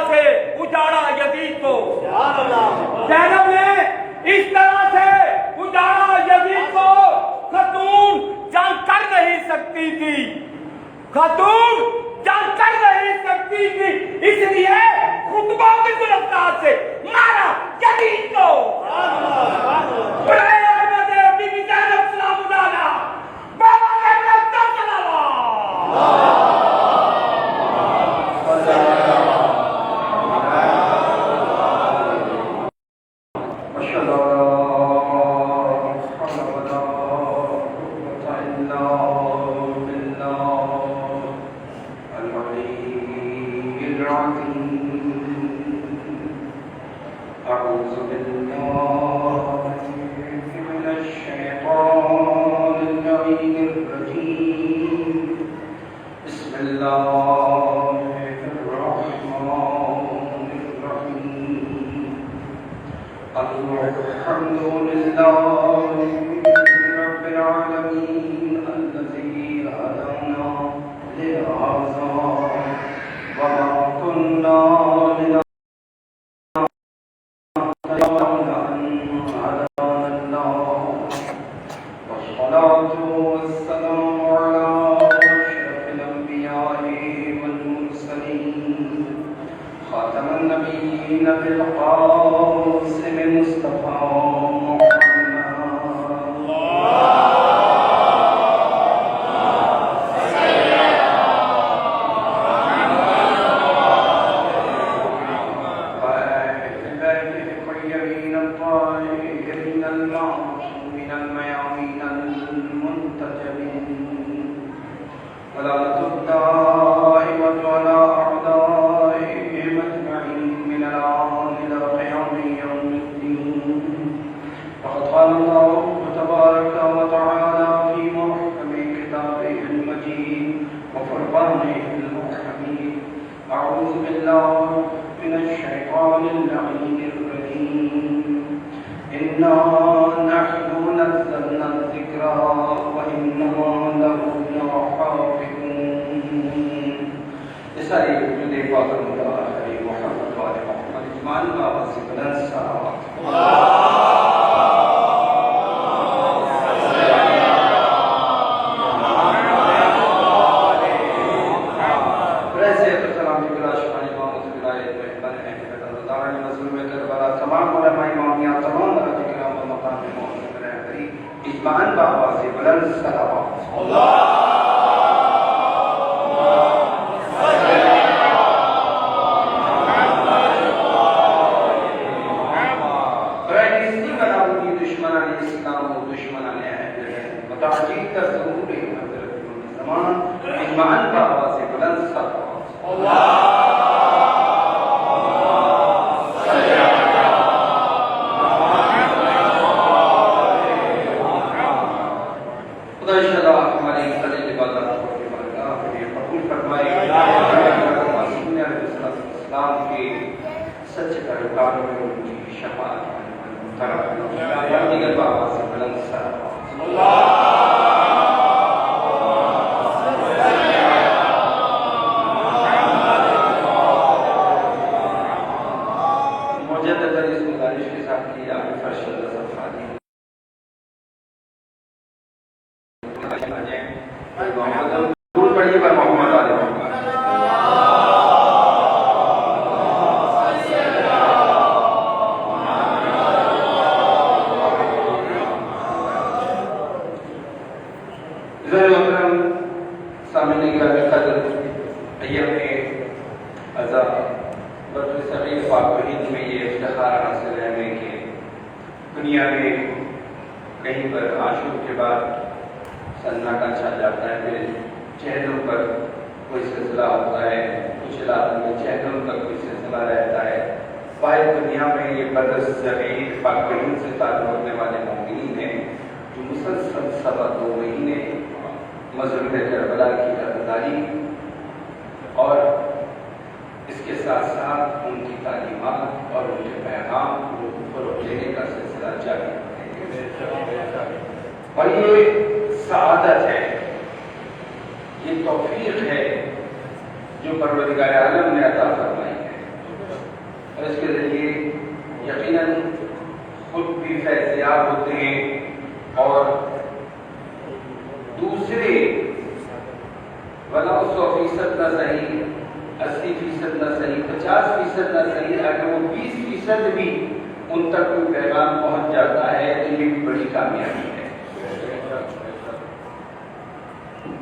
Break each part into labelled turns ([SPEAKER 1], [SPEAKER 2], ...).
[SPEAKER 1] سے اجاڑا یزید کو، زینب نے اس طرح سے اجاڑا یزید کو، خاتون جنگ کر نہیں سکتی تھی، خاتون جنگ کر نہیں سکتی تھی، اس لیے خطبہ کی گرفتار سے مارا یزید کو۔ بڑے احمد بی بی زینب سلام اللہ علیہا، بابا نے رکھتا سلام۔
[SPEAKER 2] اور یہ سعادت ہے، یہ توفیق ہے جو پروردگار عالم نے عطا فرمائی ہے۔ اور اس کے ذریعے یقیناً خود بھی فیضیاب ہوتے ہیں اور دوسرے ولو 100% نہ صحیح، 80% نہ صحیح، 50% نہ صحیح، اگر وہ 20% بھی ان تک کوئی پیغام پہنچ جاتا ہے تو یہ بھی بڑی کامیابی ہے۔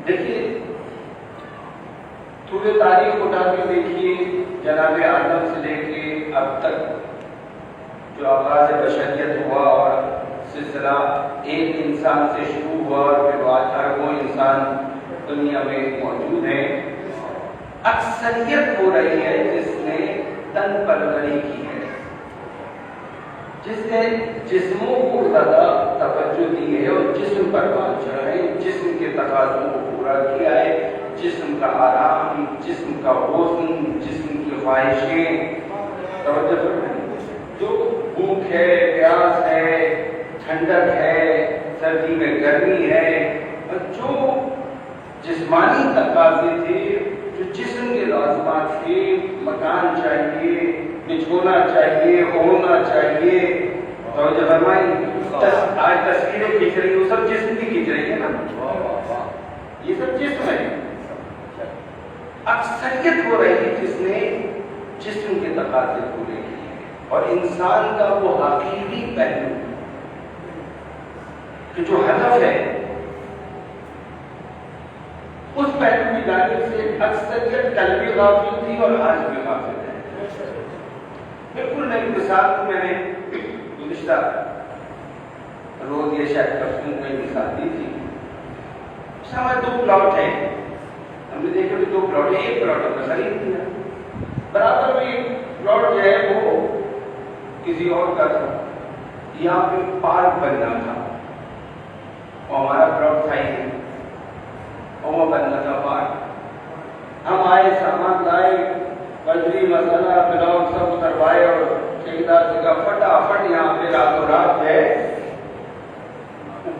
[SPEAKER 2] دیکھیے پورے تاریخ اٹھا کے دیکھیے، جناب آدم سے لے کے اب تک جو آغاز بشریت ہوا اور سلسلہ ایک انسان سے شروع ہوا اور پھر آج اربوں انسان دنیا میں موجود ہیں، اکثریت ہو رہی ہے جس نے تن پروری کی ہے، جس نے جسموں کو زیادہ توجہ دی ہے اور جسم پر بات چڑھا ہے، جسم کے تقاضوں کو پورا کیا ہے، جسم کا آرام، جسم کا حسن، جسم کی خواہشیں، توجہ جو بھوک ہے، پیاس ہے، ٹھنڈک ہے، سردی میں گرمی ہے، اور جو جسمانی تقاضے تھے، جو جسم کے لازمات تھے، مکان چاہیے، بچھونا چاہیے، ہونا چاہیے، توجہ فرمائی، آج تصویریں کھینچ رہی ہیں، وہ سب جسم کی کھینچ رہی ہے نا، یہ سب جسم ہے۔ اکثریت ہو رہی ہے جس نے جسم کے تقاضے پورے کیے اور انسان کا وہ حقیقی پہلو کہ جو ہدف ہے اس پہلو کی جانب سے اکثریت کل بھی غافل تھی اور آج بھی غافل ہے۔ بالکل نئی مثال میں نے گزشتہ روز یہ شاید پرسوں میں مثال دی تھی، ہمارے 2 پلاٹ ہیں، ہم نے دیکھا کہ 2 پلاٹ ہیں، ایک پلاٹ ہم نے خرید دیا، برابر میں ایک پلاٹ جو ہے وہ کسی اور کا تھا، یہاں پہ پارک بننا تھا اور ہمارا پلاٹ تھا ہی نہیں، اور وہ بننا تھا پارک۔ ہم آئے، سامان لائے، بجری مسالہ بلاک سب اتروائے اور ٹھیکیدار سے کہا فٹافٹ یہاں پہ راتوں رات ہے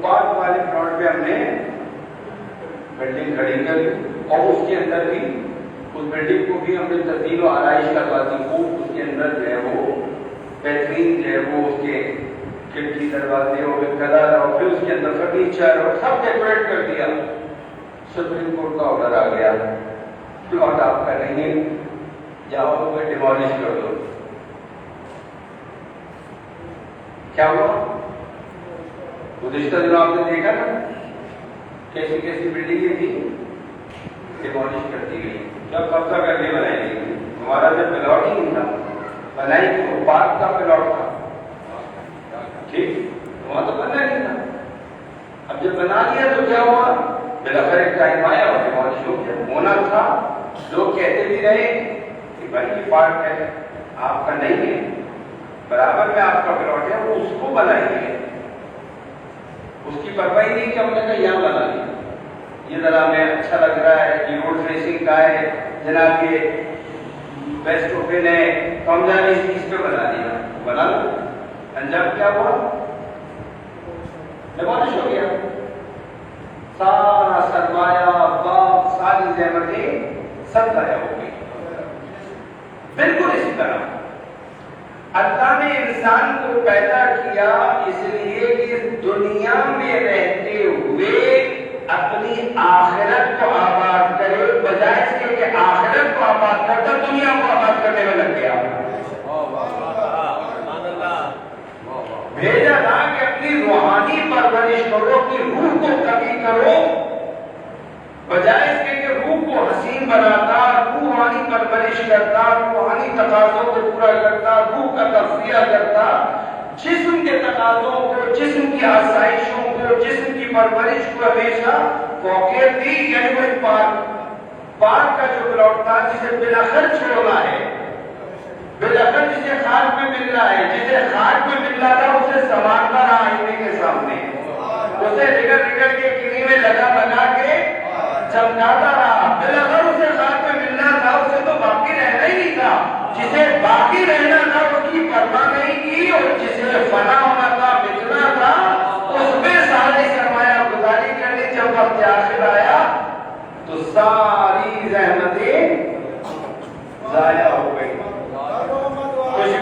[SPEAKER 2] پارک والے پلاٹ پہ ہم نے بلڈنگ کھڑی کر دی اور اس کے اندر بھی اس بلڈنگ کو بھی ہم نے تبدیل و آرائش کروا دی، خوب اس کے اندر جو ہے وہ بہترین جو ہے وہ اس کے کھڑکی دروازے اور کلر اور پھر اس کے اندر فرنیچر اور سب ڈیکوریٹ کر دیا۔ سپریم کورٹ کا آرڈر آ گیا، پلاٹ آپ کا نہیں ہے، جاؤ تو ڈیمالش کر دو۔ کیا ہوا؟ گزشتہ دنوں آپ نے دیکھا نا کیسی کیسی بلڈنگیں تھی، ڈیمالش کر دی گئی، جب قبضہ کر کے بنائی گئی۔ ہمارا جب پلاٹ ہی نہیں تھا، بنائی تو پارک کا پلاٹ تھا، ٹھیک، وہاں تو بننا نہیں تھا۔ اب جب بنا لیا تو کیا ہوا؟ بلاخر ایک ٹائم آیا اور ڈیمالش ہو گیا۔ ہونا تھا، لوگ کہتے بھی رہے کہ بھائی یہ پارک ہے آپ کا نہیں ہے، برابر میں آپ کا پلاٹ ہے، وہ اس کو بنائیے، اس کی پرواہی نہیں کہ ہم نے کہا یہاں بنا لیا، یہ ذرا ہمیں اچھا لگ رہا ہے، یہ روڈ فیسنگ کا ہے، جناب یہ بیسٹ اوپن ہے، تو ہم جانے اس چیز پہ بنا دیا، بنا لو۔ انجام کیا ہوا؟ ڈیمالش ہو گیا، سارا سرمایہ، باپ، ساری زحمتیں سب ضائع ہو گئی۔ بالکل اسی طرح اللہ نے انسان کو پیدا کیا اس لیے کہ دنیا میں رہتے ہوئے اپنی آخرت کو آباد کرے، بجائے اس کے کہ آخرت کو آباد کرتا دنیا کو آباد کرنے میں لگ گیا۔ بھیجا تھا کہ اپنی روحانی پرورش کرو، اپنی روح کو کبھی کرو، بجائے اس کے کہ روح کو حسین بناتا، روحانی پرورش کرتا، روحانی تقاضوں کو پورا کرتا، روح کا تغذیہ کرتا، جسم کے تقاضوں کو، جسم کی آسائشوں کو، جسم کی پرورش کو ہمیشہ فوقیت دی۔ یعنی وہ پارک کا جو پلاٹ تھا جسے بلا خرچ چھوڑنا ہے، بلا خرچ جسے خاک میں ملنا ہے، جسے خاک میں ملنا تھا اسے سنوارتا رہا آئینے کے سامنے، اسے رگڑ رگڑ کے کنی میں لگا کے چمکاتا رہا، بلا خرچ اسے خاک میں ملنا تھا، اسے تو باقی رہنا ہی نہیں تھا، جسے باقی رہنا تھا اس کی پرواہ نہیں کی، اور جسے فنا ہونا تھا، مٹنا تھا، اس میں ساری سرمایہ گزاری کرنی۔ جب وقت آخر آیا تو ساری زحمتیں ضائع ہو گئی۔ خوش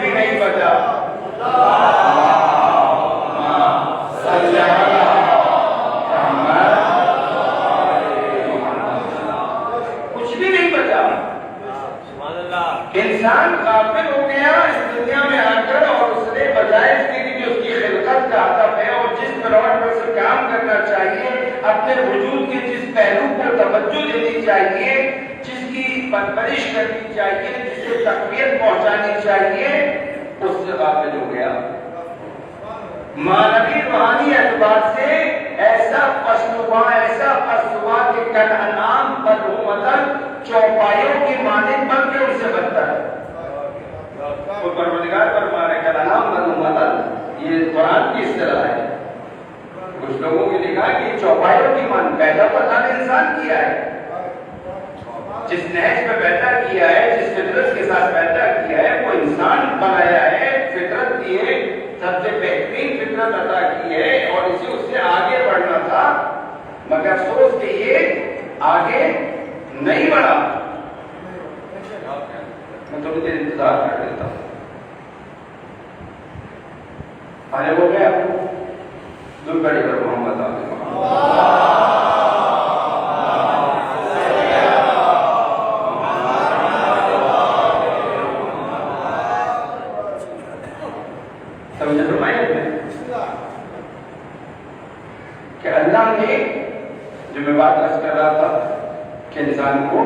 [SPEAKER 2] انسان غافل ہو گیا اس دنیا میں آ کر، اور اس نے بجائے اس کے لیے جو اس کی خلقت کا ہدف ہے اور جس پلاٹ پر سے کام کرنا چاہیے، اپنے وجود کے جس پہلو کو توجہ دینی چاہیے، جس کی پرورش کرنی چاہیے، جسے تقویت پہنچانی چاہیے، اس سے غافل ہو گیا۔ معنوی روحانی اعتبار سے ایسا پسنما کہ کل انعام بدہمتن چوپایوں کی مانند بن کے ان سے بدتر ہے۔ وہ پروردگار فرما رہے کل انعام بدہمتن، یہ قرآن کی اصطلاح ہے۔ کچھ لوگوں نے لکھا کہ چوپایوں کی مانند، پیدا تو اللہ نے انسان کیا ہے، جس نہج پہ پیدا کیا ہے، جس فطرت کے ساتھ پیدا کیا ہے، وہ انسان بنایا ہے، فطرت دی ہے، سب سے بہترین فطرت عطا کی ہے، اور اسے اس سے آگے بڑھنا تھا، مگر افسوس کہ یہ آگے نہیں بڑھا۔ میں تھوڑی دیر انتظار کر لیتا ہوں، آگے ہو گیا آپ کو دل بڑی کر محمد آگے سمجھے فرمائے کہ اللہ نے جو میں بات عرض کر رہا تھا کہ انسان کو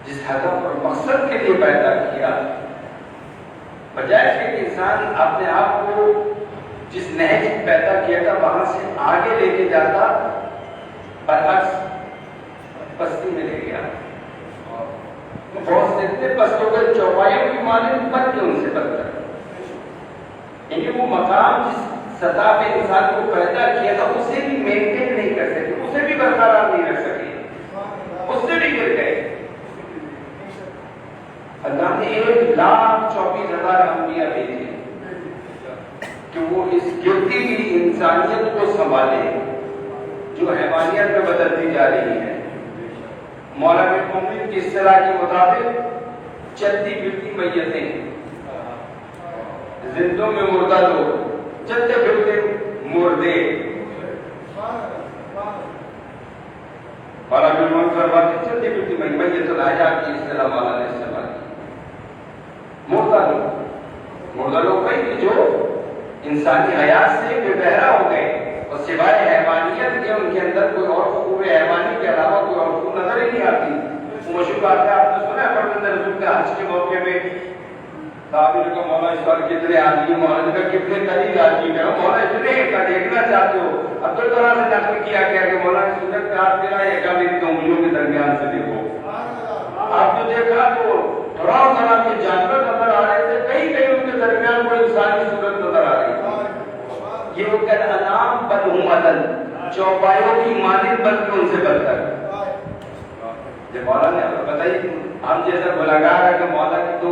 [SPEAKER 2] جس ہدف اور مقصد کے لیے پیدا کیا، بجائے اس کے کہ انسان اپنے آپ کو جس نہج پیدا کیا تھا وہاں سے آگے لے کے جاتا، برعکس پستی میں لے گیا۔ بہت سے اتنے پست ہو گئے چوپایوں کی مانند بن کے ان سے بدتر، یعنی وہ مقام جس سطح پہ انسان کو پیدا کیا تھا اسے بھی مینٹین نہیں کر سکے، اسے بھی برقرار نہیں رکھ سکے، اس سے بھی گر گئے۔ اللہ نے 1,24,000 انبیاء بھیجے کہ وہ اس گرتی ہوئی انسانیت کو سنبھالے جو حیوانیت میں بدلتی جا رہی ہے۔ مولانا مومن کی اصطلاح کے مطابق چلتی پھرتی میتیں، زندوں میں مردہ لوگ، چلتے پھرتے مردے۔ مولانا مومن فرماتے چلتی پھرتی میت الحیا کی اصطلاح مولانا نے استعمال کی۔ مردہ لوگ بھائی جو انسانی حیات سے بے بہرا ہو گئے اور سوائے حیوانیت کے ان کے اندر کوئی اور خوب حیوانی کے علاوہ کوئی اور خوب نظر ہی نہیں آتی۔ وہ مشہور بات ہے، آپ نے سنا ہے فرزند رسول کے حج کے موقع میں صحابی نے کہا مولا اس بار کتنے آدمی، مولا نے کہا کتنے قریب آدمی ہے، مولا اتنے کا دیکھنا چاہتے ہو؟ عبداللہ سے نقل کیا گیا کہ مولا نے سنت میں ہاتھ ملا یا کہا میری انگلیوں کے درمیان سے دیکھو۔ آپ نے دیکھا تو طرح طرح کے جانور نظر آ رہے تھے، کئی کئی ان کے درمیان کوئی انسان کی صورت نظر آ رہی تھی۔ یہ وہ کل انعام بدہمتن، چوپایوں کی مانند بن کے ان سے بدتر۔ جب مولا نے بتائی ہم جیسا گنہگار ہے کہ مولا کی تو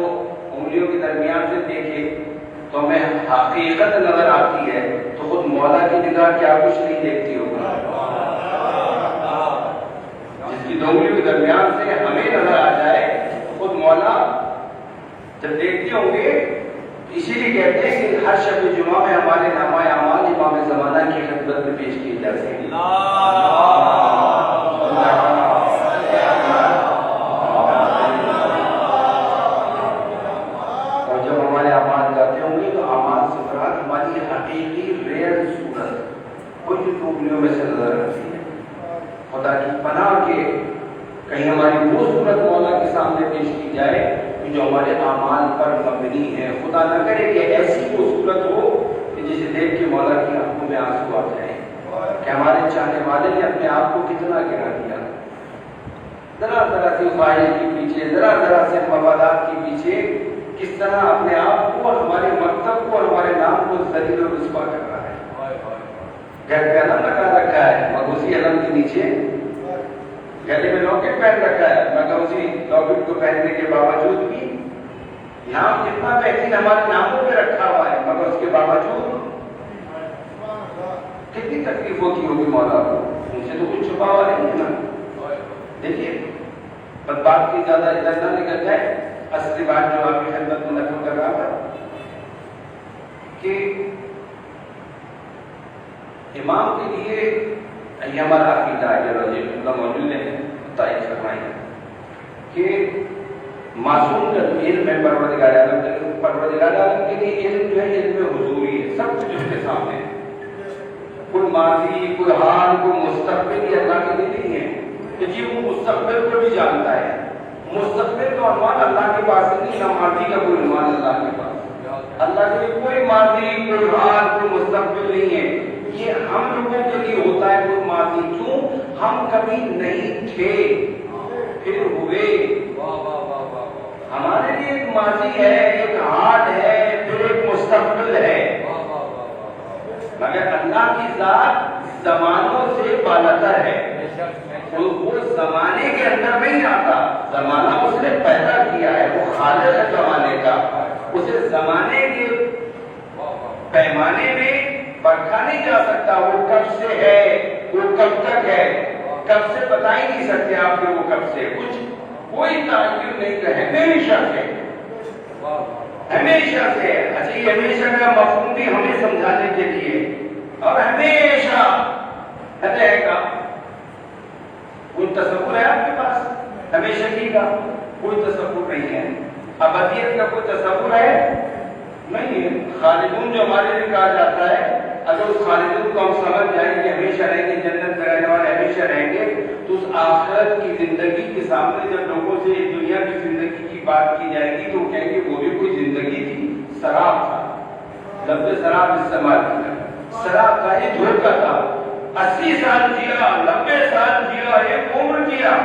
[SPEAKER 2] انگلیوں کے درمیان سے دیکھے تو ہمیں حقیقت نظر آتی ہے، تو خود مولا کی نگاہ کیا کچھ نہیں دیکھتی ہوگا، جس کی دو انگلیوں کے درمیان سے ہمیں نظر آ جائے خود مولا جب دیکھتے ہوں گے۔ اسی لیے کہتے ہیں کہ ہر شب جمعہ میں ہمارے نامہ اعمال امام زمانہ کی خدمت میں پیش کی جاتی ہے۔ اور جب ہمارے اعمال جاتے ہوں گے تو اعمال سے مراد ہماری حقیقی ریئل صورت کچھ ٹوکریوں میں سے نظر آتی ہے۔ خدا کی پناہ کے کہیں ہماری وہ صورت مولا کے سامنے پیش کی جائے جو ہمارے اعمال پر مبنی ہے۔ خدا نہ کرے کہ ایسی وہ صورت ہو کہ جسے دیکھ کے مولا کی آنکھوں میں آنسو آ جائے کہ ہمارے چاہنے والے نے اپنے آپ کو کتنا گرا دیا، ذرا ذرا سی خواہش کے پیچھے، ذرا ذرا سے مفادات کے پیچھے کس طرح اپنے آپ کو اور ہمارے مکتب کو اور ہمارے نام کو ذلیل و رسوا کر رہا ہے۔ گھر پہ علم لگا رکھا ہے مگر اسی علم کے نیچے گلے میں لاکٹ پہن رکھا ہے، مگر اسی لاکٹ کو پہننے کے باوجود بھی نام کتنا بہترین ہمارے ناموں پہ رکھا ہوا ہے، مگر اس کے باوجود کتنی تکلیف ہوتی ہوگی مولا کو، ان سے تو کچھ چھپا ہوا نہیں ہے نا۔ دیکھیے بات کی زیادہ ادھر نہ نکل جائے، اصلی بات جو آپ کی خدمت میں نقل کر رہا تھا کہ امام کے لیے یہ ہمارا عقیدہ ہے، اللہ موجود نے تائید فرمائی کہ معصوم کا جو علم ہے پروردگار عالم کے لیے علم جو ہے علم حضوری ہے، سب کچھ اس کے سامنے ہے، کوئی ماضی کوئی حال کوئی مستقبل یہ اللہ کے لیے نہیں ہے کہ جی وہ مستقبل کو بھی جانتا ہے، مستقبل کا عنوان اللہ کے پاس نہیں، نہ ماضی کا کوئی عنوان اللہ کے پاس، اللہ کے لیے کوئی ماضی کوئی حال کوئی مستقبل نہیں ہے، یہ ہم لوگوں کے لیے ہوتا ہے کوئی ماضی، کیوں ہم کبھی نہیں تھے پھر ہوئے، ہمارے لیے ایک ماضی ہے ایک حال ہے پھر ایک مستقبل ہے، مگر اللہ کی ذات زمانوں سے بالاتر ہے، وہ زمانے کے اندر نہیں آتا، زمانہ اس نے پیدا کیا ہے، وہ خالق ہے زمانے کا، اسے زمانے کے پیمانے میں پرکھا نہیں جا سکتا، وہ کب سے ہے وہ کب تک ہے، کب سے بتا ہی نہیں سکتے آپ کہ وہ کب سے، کچھ کوئی تعین نہیں کہ ہمیشہ سے، ہمیشہ سے، اچھا یہ ہمیشہ کا مفہوم بھی ہمیں سمجھانے کے لیے، اور ہمیشہ رہے گا، کوئی تصور ہے آپ کے پاس ہمیشہ کی کا؟ کوئی تصور نہیں ہے، ابدیت کا کوئی تصور ہے نہیں ہے، خالدون جو ہمارے لیے کہا جاتا ہے، اگر اس خالدون کو ہم سمجھ جائیں کہ ہمیشہ رہیں گے، جنت میں رہنے والے ہمیشہ رہیں گے، تو اس آخرت کی زندگی کے سامنے جب لوگوں سے دنیا کی زندگی کی بات کی جائے گی تو وہ کہیں گے وہ بھی کوئی زندگی تھی، سراب تھا، لفظ سراب استعمال کیا، سراب تھا، یہ دھوکہ تھا، 80 سال جیا 90 سال جیا ایک عمر جیا،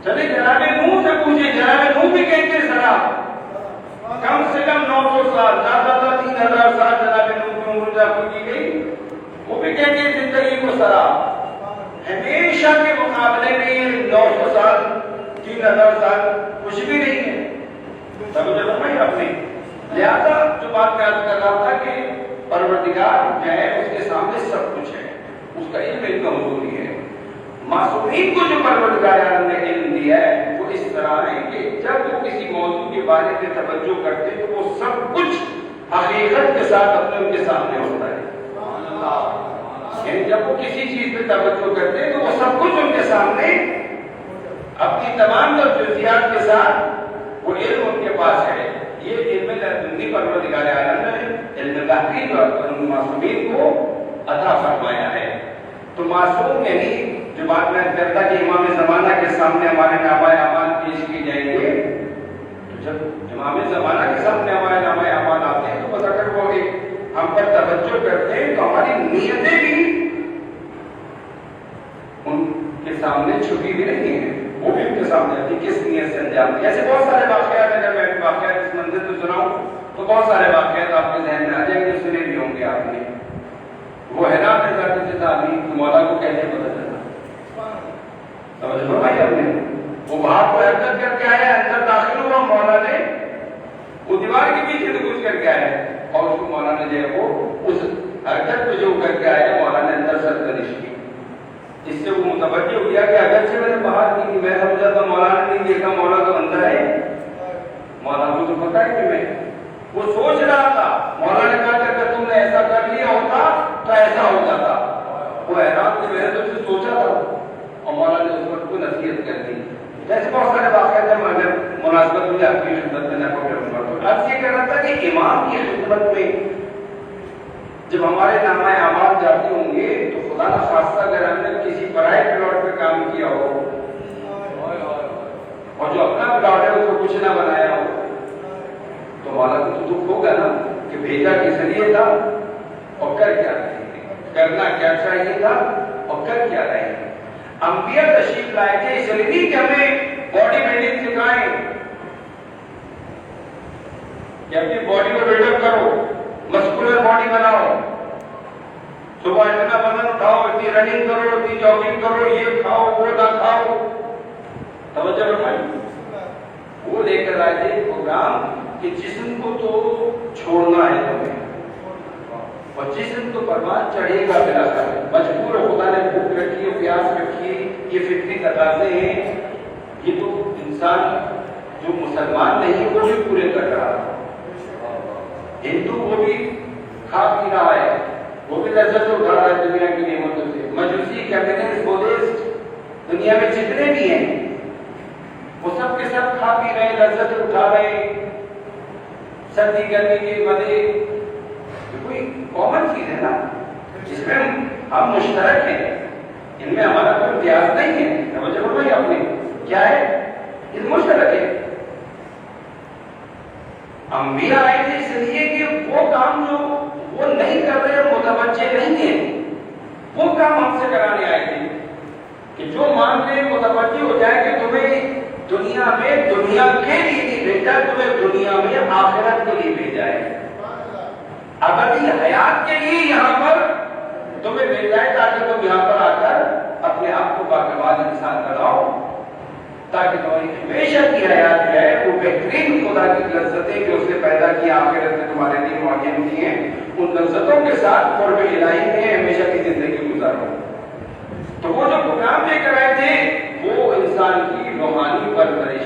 [SPEAKER 2] چلے جناب نوح سے پوچھے، جناب نوح بھی کہتے سراب، کم سے کم 900 سال، زیادہ تھا 3000 سال جناب نوح کی عمر جا کی گئی، وہ بھی کہتے ہیں زندگی کو سراب، ہمیشہ کے مقابلے میں یہ 900 سال 3000 سال کچھ بھی نہیں ہے، سمجھ رہے آپ نے؟ لہذا جو بات میں عرض کر رہا تھا کہ پروردگار جو ہے اس کے سامنے سب کچھ ہے، اس کا علم ایک حضوری ہے، معصومین کو جو پروردگار عالم نے علم دیا ہے وہ اس طرح ہے کہ جب وہ کسی موضوع کے بارے میں توجہ کرتے تو وہ سب کچھ حقیقت کے ساتھ اپنے ان کے سامنے ہوتا ہے، یعنی جب وہ کسی چیز پہ توجہ کرتے ہیں تو وہ سب کچھ ان کے سامنے اپنی تمام جزئیات کے ساتھ وہ علم ان کے پاس ہے، یہ علم لدنی پروردگار عالم نے علم غیبی اور معصومین کو عطا فرمایا ہے، تو معصوم یعنی جو بات میں کرتا کہ امام زمانہ کے سامنے ہمارے نامہ اعمال پیش کی جائیں گے، تو جب امام زمانہ کے سامنے ہمارے نامہ اعمال آتے ہیں تو پتہ کر وہ ہم پر توجہ کرتے ہیں تو ہماری نیتیں بھی ان کے سامنے چھپی بھی نہیں ہیں، وہ بھی ان کے سامنے آتی کس نیت سے انجام دیا، ایسے بہت سارے واقعات، اگر میں واقعات اس منظر میں سناؤں تو بہت سارے واقعات آپ کے ذہن میں آ جائیں گے، سنے بھی ہوں گے آپ نے، وہ ہے نا اپنے ذات سے تعلیم مولا کو کیسے پتہ چلا، سمجھ لو بھائی آپ نے، وہ باہر کو حرکت کر کے آیا، اندر داخل ہوا، مولا نے وہ دیوار کے پیچھے سے گھس کر کے آیا اور اس کو مولا نے جو ہے وہ اس حرکت پہ جو کر کے آیا مولا نے اندر سرزنش کی، اس سے وہ متوجہ ہو گیا کہ اگرچہ میں نے باہر کی تھی، میں سمجھا تھا مولا نے نہیں دیکھا، مولا تو اندر ہے، مولا کو تو پتا ہے کہ میں، وہ سوچ رہا تھا، مولا نے کہا کہ اگر تم نے ایسا کر لیا ہوتا تو ایسا ہو جاتا، وہ حیران کہ میں نے تو سوچا تھا، اور مولا نے اس وقت کو نصیحت کر دی، جیسے بہت سارے واقعات ہیں، مگر مناسبت مجھے آپ کی خدمت میں نہ کو کروں گا، تو عرض یہ کرنا تھا کہ امام کی خدمت میں جب ہمارے نامہ اعمال جاتے ہوں گے تو خدا نہ خاصہ اگر ہم نے کسی برائے پلاٹ پہ کام کیا ہو اور جو اپنا پلاٹ ہے اس کو کچھ نہ بنایا ہو تو مولا کو تو دکھ ہوگا نا کہ بھیجا کس لیے تھا اور کر کیا رہے ہیں، کرنا کیا چاہیے تھا اور کر کیا رہے ہیں۔ انبیاء تشریف لائے تھے اس لیے کہ ہمیں باڈی بلڈنگ سکھائیں کہ اپنی باڈی کو بلڈ اپ کرو، مسکولر باڈی بناؤ، صبح اتنا وزن اٹھاؤ، اتنی رننگ کرو، اتنی جاگنگ کرو، یہ کھاؤ وہ نہ کھاؤ، توجہ فرمائیں، وہ لے کر آئے تھے پروگرام کہ جسم کو تو چھوڑنا ہے تمہیں اور جسم تو پروان چڑھے گا بلا کر، مجبور خدا نے بھوک رکھی ہے، پیاس رکھی ہے، یہ فطری تقاضے ہیں، یہ تو انسان جو مسلمان نہیں وہ بھی پورے کر رہا ہے، ہندو وہ بھی کھا پی رہا ہے، وہ بھی لذت اٹھا رہا ہے دنیا کی نعمتوں سے، مجوسی کیپٹلسٹ بدھسٹ دنیا میں جتنے بھی ہیں وہ سب کے سب کھا پی رہے، لذت اٹھا رہے، سردی گرمی کے مزے، یہ کوئی کامن چیز ہے نا جس میں ہم مشترک ہیں، ان میں ہمارا کوئی امتیاز نہیں ہے. توجہ فرمائیے آپ نے، کیا ہے؟ یہ مشترک ہے. انبیاء آئے تھے اس لیے کہ وہ کام جو وہ نہیں کر رہے، متوجہ نہیں ہیں، وہ کام ہم سے کرانے آئے تھے کہ جو مان رہے متوجہ ہو جائے کہ تمہیں دنیا میں دنیا کے لیے نہیں بھیجا، تمہیں دنیا میں آخرت کے لیے بھیجا ہے، ابدی حیات کے لیے یہاں پر تمہیں بھیجا ہے، تاکہ تم یہاں پر آ کر اپنے آپ کو باکمال انسان بناؤ، تاکہ تمہاری ہمیشہ کی حیات ہے وہ بہترین خدا کی لذتیں جو اس نے پیدا کی آخرت میں تمہارے لیے معین کی ہیں، ان لذتوں کے ساتھ قرب الہی میں ہمیشہ کی زندگی گزارو. تو وہ جو پروگرام لے کر آئے تھے وہ انسان کی روحانی پرورش.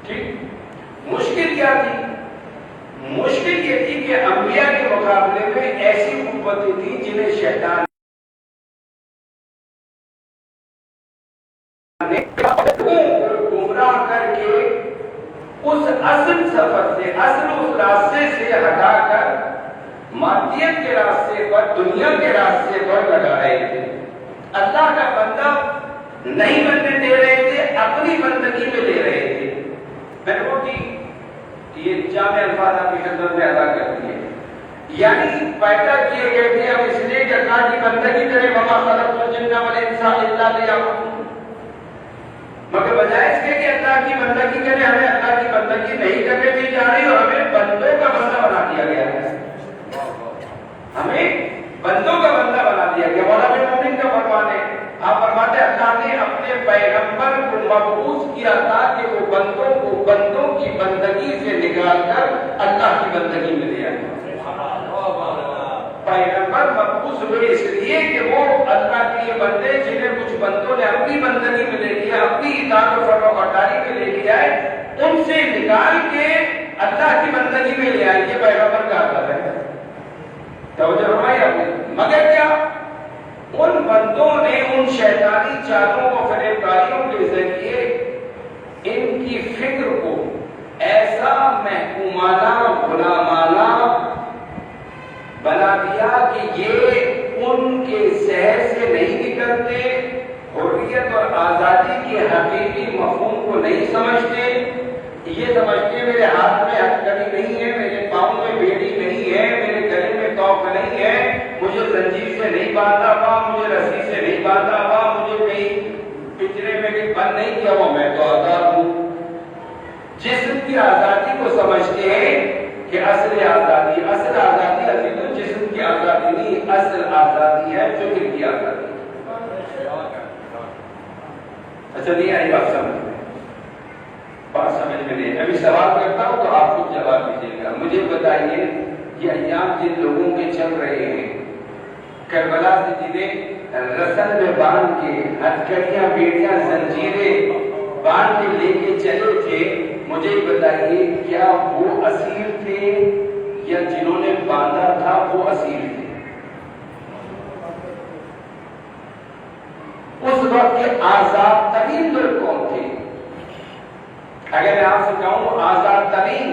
[SPEAKER 2] ٹھیک، مشکل کیا تھی؟ مشکل یہ تھی کہ انبیاء کے مقابلے میں ایسی قوتیں تھیں جنہیں شیطان نے گمراہ کر کے اس اصل سفر سے، اصل اس راستے سے ہٹا کر مادیت کے راستے پر، دنیا کے راستے پر لگا رہے تھے. اللہ کا بندہ نہیں بننے دے رہے تھے، اپنی بندگی میں لے رہے تھے. میں نے وہ کہ یہ جامع الفاظ آپ کی خدمت میں ادا کرتی ہے، یعنی پیدا کیے گئے تھے ہم اس لیے کہ اللہ کی بندگی کریں، وما خلقت الجن والانس الا لیعبدون، مگر بجائے اس کے کہ اللہ کی بندگی کریں، ہمیں اللہ کی بندگی نہیں کرنے دی جا رہی اور ہمیں بندوں کا بندہ بنا دیا گیا ہے. ہمیں بندوں کا بندہ بنا دیا گیا. مولا بن مومن کا فرمان ہے، آپ فرماتے ہیں اللہ نے اپنے پیغمبر کو مبعوث کیا تھا کہ وہ بندوں کو بندوں کی بندگی سے نکال کر اللہ کی بندگی میں لے آئے. پیغمبر مبعوث ہوئے اس لیے کہ وہ اللہ کے یہ بندے جنہیں کچھ بندوں نے اپنی بندگی میں لے لیا، اپنی اطاعت و فرما برداری میں لے لیا ہے، ان سے نکال کے اللہ کی بندگی میں لے آئے. یہ پیغمبر کا عمل ہے. توجہ فرمائی آپ نے. مگر کیا ان بندوں نے ان شیطانی چالوں و فریبکاریوں کے ذریعے ان کی فکر کو ایسا محکومانہ، غلامانہ بنا دیا کہ یہ ان کے ذہن سے نہیں نکلتے، حریت اور آزادی کے حقیقی مفہوم کو نہیں سمجھتے. یہ سمجھتے میرے ہاتھ میں ہتھکڑی نہیں ہے، میرے پاؤں میں بیڑی نہیں ہے، میرے گلے میں توق نہیں ہے، مجھے زنجیر سے نہیں باندھا ہوا، مجھے رسی سے نہیں باندھا ہوا، مجھے کہیں پنجرے میں کہیں بند نہیں کیا ہوا، میں تو آزاد ہوں. جسم کی آزادی کو سمجھتے ہیں کہ اصل آزادی عزیز جسم کی آزادی نہیں، اصل آزادی ہے فکر کی آزادی. اچھا نہیں آئی بات سمجھ میں نہیں. ابھی سوال کرتا ہوں تو آپ خود جواب دیجیے گا. مجھے بتائیے یہ ایام جن لوگوں کے چل رہے ہیں، کربلا سے جنہیں رسل میں باندھ کے ہتھکڑیاں، بیڑیاں، زنجیریں باندھ کے لے کے چلے تھے، مجھے بتائیے کیا وہ اسیر تھے یا جنہوں نے باندھا تھا وہ اسیر تھے؟ اس وقت کے آزاد ترین لوگ کون تھے؟ اگر میں آپ سے کہوں آزاد ترین،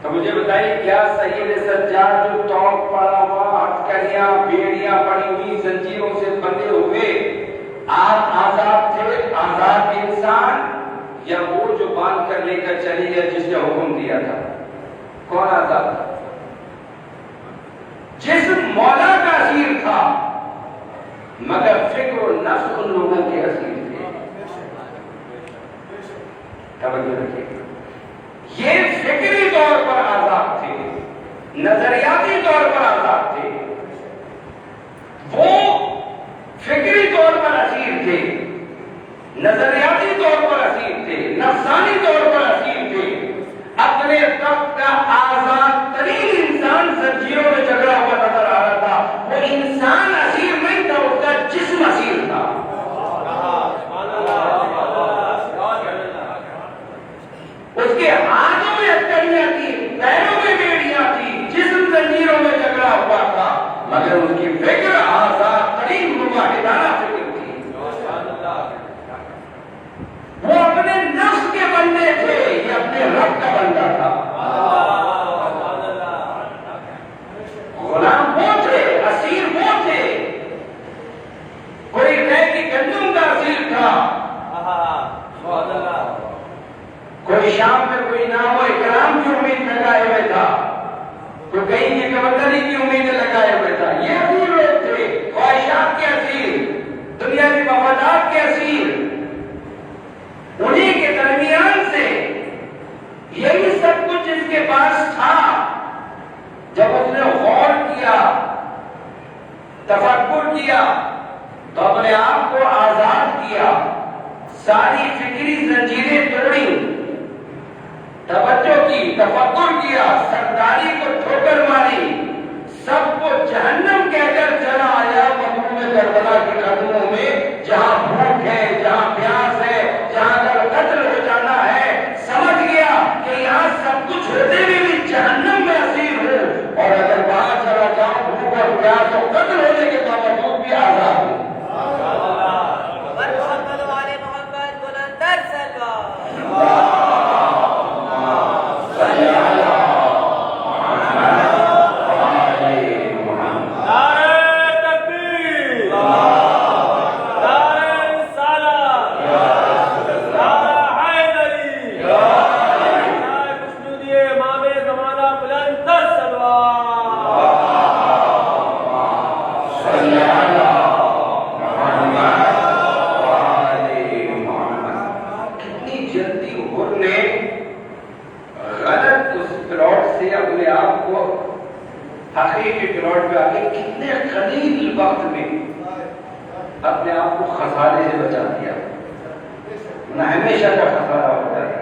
[SPEAKER 2] تو مجھے بتائیے کیا سید سجاد جو توق پڑا ہوا، ہتھکڑیاں، بیڑیاں پڑی ہوئی، زنجیروں سے بندھے ہوئے، آپ آزاد تھے، آزاد انسان، یا وہ جو باندھ کر لے کر چلی گیا جس نے حکم دیا تھا؟ کون آزاد تھا؟ جسم مولا کا اسیر تھا مگر فکر و نفس ان لوگوں کے اسیر تھے. توجہ رکھیے، یہ فکری طور پر آزاد تھے، نظریاتی طور پر آزاد تھے، وہ فکری طور پر اسیر تھے، نظریاتی طور پر اسیر تھے، نفسانی طور پر اسیر تھے. اپنے تخت کا آزاد ترین انسان زنجیروں میں جگڑا ہوا نظر آ رہا تھا. وہ انسان اسیر نہیں تھا، اس کا جسم اسیر تھا. اس کے ہاتھوں میں ہتھکڑیاں تھی، پیروں میں بیڑیاں تھی، جسم زنجیروں میں جگڑا ہوا تھا، مگر اس کی فکر آزاد ترین مجاہدانہ فکر تھی. وہ اپنے کوئی شام میں کوئی نام و اکرام کی امید لگائے ہوئے تھا، تو کہیں کی گورنری کی امیدیں لگائے ہوئے تھا. یہ اسیر لوگ تھے، خواہشات کے اسیر، دنیاوی مفادات کے اسیر. انہیں کے درمیان سے یہی سب کچھ جس کے پاس تھا، جب اس نے غور کیا، تفکر کیا، تو اپنے آپ کو آزاد کیا، ساری فکری زنجیریں توڑی، توجہ کی، تفکر کیا، سرداری کو ٹھوکر ماری، سب کو جہنم کہہ کر چلا آیا مظلوم کربلا کے قدموں میں، جہاں بھوک ہے، جہاں پیاس ہے، جہاں اگر قتل ہو جانا ہے. سمجھ گیا کہ یہاں سب کچھ ہوتے ہوئے بھی جہنم میں اسیر ہوں، اور اگر باہر چلا جاؤں بھوک اور پیاس اور قتل ہونے کے باوجود بھی آزاد ہوں. حقیقی پلاٹ پہ آگے کتنے قلیل وقت میں اپنے آپ کو خسارے سے بچا دیا. نہ ہمیشہ کا خسارہ ہو جاتا،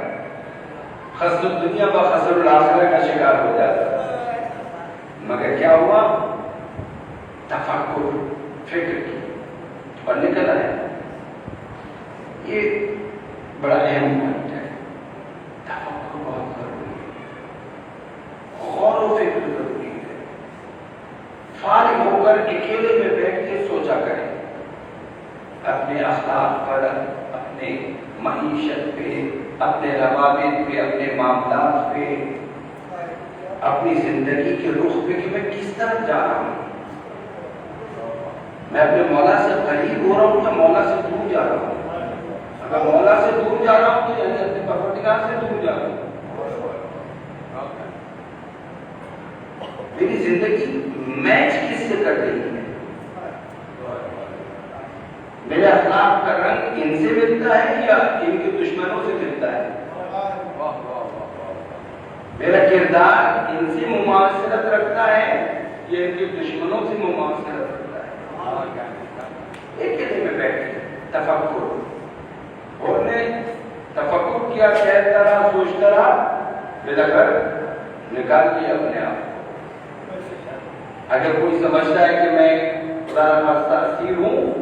[SPEAKER 2] خسر الدنیا و خسر الآخرہ کا شکار ہو جاتا. مگر کیا ہوا؟ تفکر، فکر کی اور نکل آیا. یہ بڑا اہم پوائنٹ ہے. تفکر بہت ضروری ہے، غور و فکر ضروری ہے. فارغ ہو کر اکیلے میں بیٹھ کے سوچا کریں اپنے اخلاق پر، اپنے معیشت پہ، اپنے روابط پہ، اپنے معاملات پہ، اپنی زندگی کے رخ پہ کہ میں کس طرف جا رہا ہوں. میں اپنے مولا سے قریب ہو رہا ہوں یا مولا سے دور جا رہا ہوں. اگر مولا سے دور جا رہا ہوں تو یعنی اپنے پروردگار سے دور جا رہا ہوں. میری زندگی میچ کس سے کر رہی ہے؟ میرے اخلاق کا رنگ ان سے ملتا ہے یا ان کے دشمنوں سے ملتا ہے؟ میرا کردار ان سے مماثلت رکھتا ہے یا ان کے دشمنوں سے مماثلت رکھتا ہے؟ ایک دن میں بیٹھ کے تفکر، اور نے تفکر کیا، کہتا رہا، سوچتا رہا، بلاخر نکال لیا اپنے آپ. اگر کوئی سمجھتا ہے کہ میں خدا نخواستہ اسیر ہوں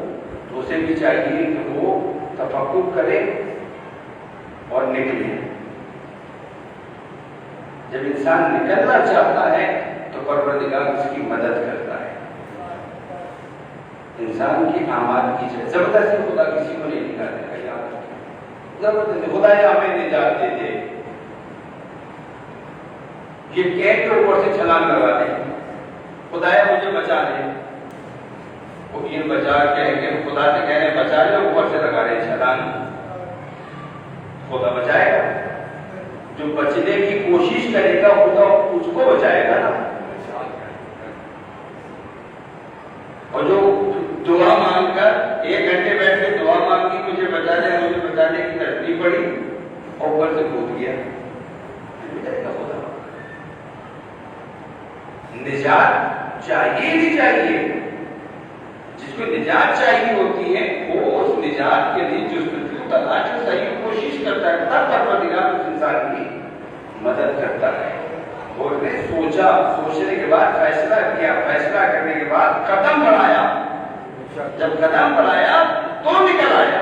[SPEAKER 2] تو اسے بھی چاہیے کہ وہ تفکر کرے اور نکلے. جب انسان نکلنا چاہتا ہے تو پروردگار اس کی مدد کرتا ہے. انسان کی آمادگی سے زبردستی خدا کسی کو نہیں نکالے گا. یاد رکھیں، زبردستی خدا یا ہمیں نجات دے دے یہ کہہ کے اوپر سے چھلانگ لگا دے، خدایا مجھے بچا لے. وہ یہ بچا کہہ کے خدا سے کہنے بچا لے، اوپر سے لگا رہے چھلانگ. خدا بچائے گا؟ جو بچنے کی کوشش کرے گا خدا اس کو بچائے گا نا. اور جو دعا مانگ کر 1 گھنٹے بیٹھ کے دعا مانگی مجھے بچا لے، مجھے بچانے کی ترتیب پڑی اور اوپر سے کود گیا، خدا نجات چاہیے ہی چاہیے. جس کو نجات چاہیے ہوتی ہے وہ اس نجات کے لیے جستجو تلاش اور صحیح کوشش کرتا ہے، تب پروردگار اس انسان کی مدد کرتا ہے. اور نے سوچا، سوچنے کے بعد فیصلہ کیا، فیصلہ کرنے کے بعد قدم بڑھایا. جب قدم بڑھایا تو نکل آیا.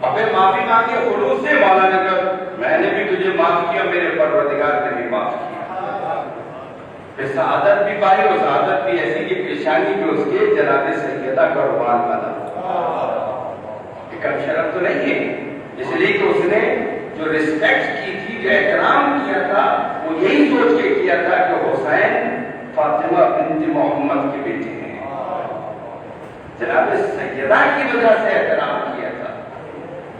[SPEAKER 2] ابے معافی مانگے خلوص سے، مولا نے کہا میں نے بھی تجھے معاف کیا، میرے پروردگار نے بھی معاف کیا. سعادت بھی پائی اور سعادت بھی ایسی کہ پیشانی بھی اس کے جناب سیدہ قربان بنا. کم شرم تو نہیں ہے، اس لیے کہ اس نے جو ریسپیکٹ کی تھی، جو احترام کیا تھا، وہ یہی سوچ کے کیا تھا کہ حسین فاطمہ بنت محمد کے بیٹے ہیں. جناب سیدہ کی وجہ سے احترام کیا تھا.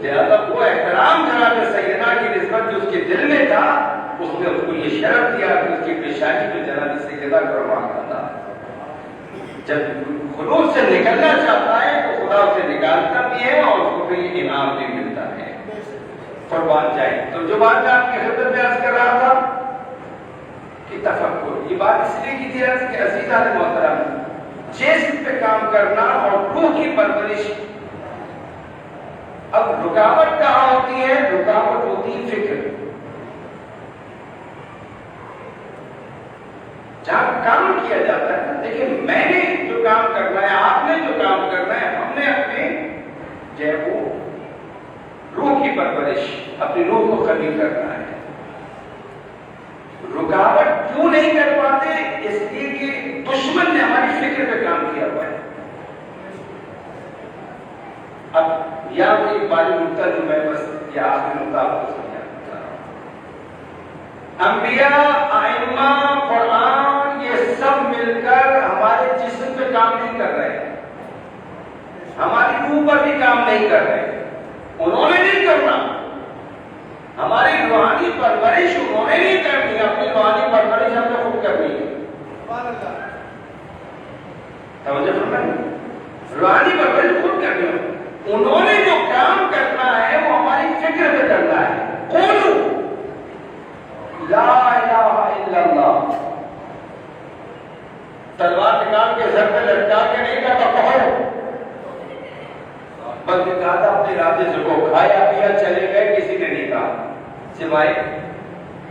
[SPEAKER 2] لہذا وہ احترام جناب سیدنا کی نسبت جو اس کے دل میں تھا، اس نے اس کو یہ شرف دیا کہ اس کی پیشانی میں جناب سیدنا کا روان کرنا۔ جب خلوص سے نکلنا چاہتا ہے تو خدا اسے نکالتا بھی ہے اور اس کو پھر یہ انعام بھی ملتا ہے۔ قربان جائے۔ تو جو بات میں آپ کی خدمت میں عرض کر رہا تھا کہ تفکر، یہ بات اس لیے کی تھی کہ عزیزان محترم، جسم پہ کام کرنا اور روح کی پرورش، اب رکاوٹ کہاں ہوتی ہے؟ رکاوٹ ہوتی ہے فکر۔ جہاں کام کیا جاتا ہے، دیکھیں میں نے جو کام کرنا ہے، آپ نے جو کام کرنا ہے، ہم نے اپنے جو ہے وہ روح کی پرورش، اپنی روح کو قوی کرنا ہے۔ رکاوٹ کیوں نہیں کر پاتے؟ اس لیے کہ دشمن نے ہماری فکر پہ کام کیا ہوا ہے۔ اب یہاں ایک باری نکتہ جو میں بس یہ آخری نکتہ آپ کو سمجھانا چاہ رہا ہوں۔ انبیاء، ائمہ، قرآن، یہ سب مل کر ہمارے جسم پہ کام نہیں کر رہے، ہماری روح پر بھی کام نہیں کر رہے۔ انہوں نے نہیں کرنا، ہماری روحانی پرورش انہوں نے نہیں کرنی، اپنی روحانی پرورش ہم نے خود کرنی ہے۔ توجہ فرمائیں، روحانی پرورش خود کرنی ہے۔ انہوں نے جو کام کرنا ہے وہ ہماری فکر پہ کرنا ہے۔ قولوا لا الہ الا اللہ، تلوار نکال کے سر پہ لٹکا کے نہیں کہا کہو، بلکہ کہا تھا اپنے ارادے سے کو کھایا پیا چلے گئے، کسی نے نہیں کہا سوائے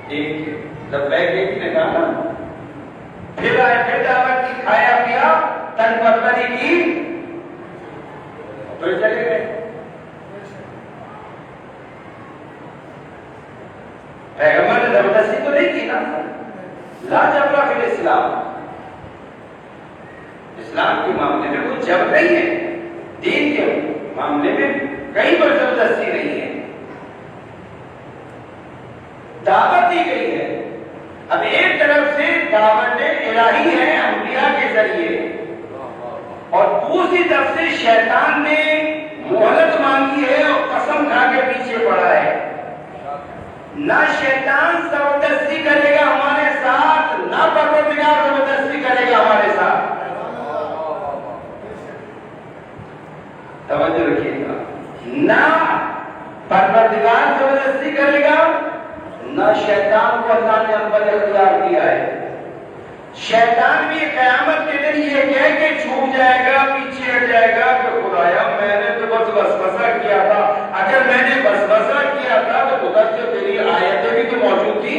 [SPEAKER 2] ایک لبیک ایک نے کہا نا، پھر آئے پھر دعوت کی، کھایا پیا، تن پروری کی، پھر چلے گئے۔ پیغمبر نے زبردستی تو نہیں کی نا، لا جبر فی الاسلام، اسلام کے معاملے میں کوئی جبر نہیں ہے، دین کے معاملے میں کہیں پر زبردستی نہیں ہے، دعوت دی گئی ہے۔ اب ایک طرف سے دعوت الہی ہے انبیاء کے ذریعے، اور دوسری طرف سے شیطان نے مہلت مانگی ہے اور قسم کھا کے پیچھے پڑا ہے۔ نہ شیطان زبردستی کرے گا ہمارے ساتھ، نہ پروردگار زبردستی کرے گا ہمارے ساتھ۔ توجہ رکھیے گا، نہ پروردگار زبردستی کرے گا، نہ شیطان کو اللہ نے امر اختیار کیا ہے۔ شیطان بھی قیامت کے دن یہ کہہ کے چھوٹ جائے گا، پیچھے ہٹ جائے گا کہ خدایا میں نے تو بس وسوسہ کیا تھا، اگر میں نے وسوسہ کیا تھا تو خدا سے تیری آیتیں بھی تو موجود تھی۔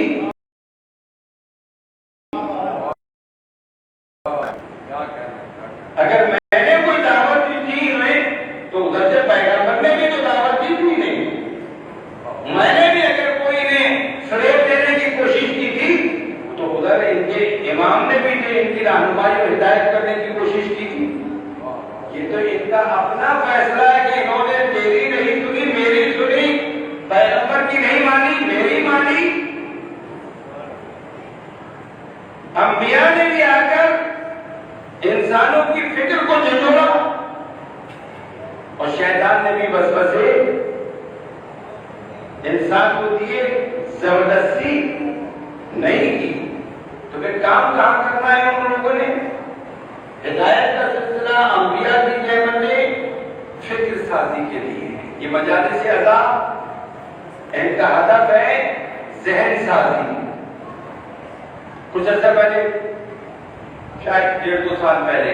[SPEAKER 2] اگر میں نے کوئی دعوت دی تھی انہیں تو ادھر سے پیغمبر نے بھی تو دعوت دی تھی نہیں، میں نے بھی اگر کوئی نے فریب دینے کی کوشش کی تھی تو ادھر ان کے امام نے بھی ان کی رہنمائی اور ہدایت کرنے کی کوشش کی تھی۔ یہ تو ان کا اپنا فیصلہ ہے کہ انہوں نے تیری نہیں سنی، میری سنی، پیغمبر کی نہیں مانی، میری مانی۔ انبیاء نے بھی آ کر انسانوں کی فکر کو جھنجھوڑا اور شیطان نے بھی وسوسے انسان کو دیے، زبردستی نہیں کی۔ تو پھر کام کہاں کرنا ہے ان لوگوں نے؟ ہدایت کا سلسلہ انبیاء کی نعمتیں فکر سازی کے لیے ہے۔ یہ مجالس عظام ان کا ہدف ہے ذہن سازی۔ کچھ عرصہ پہلے، شاید 1.5-2 سال پہلے،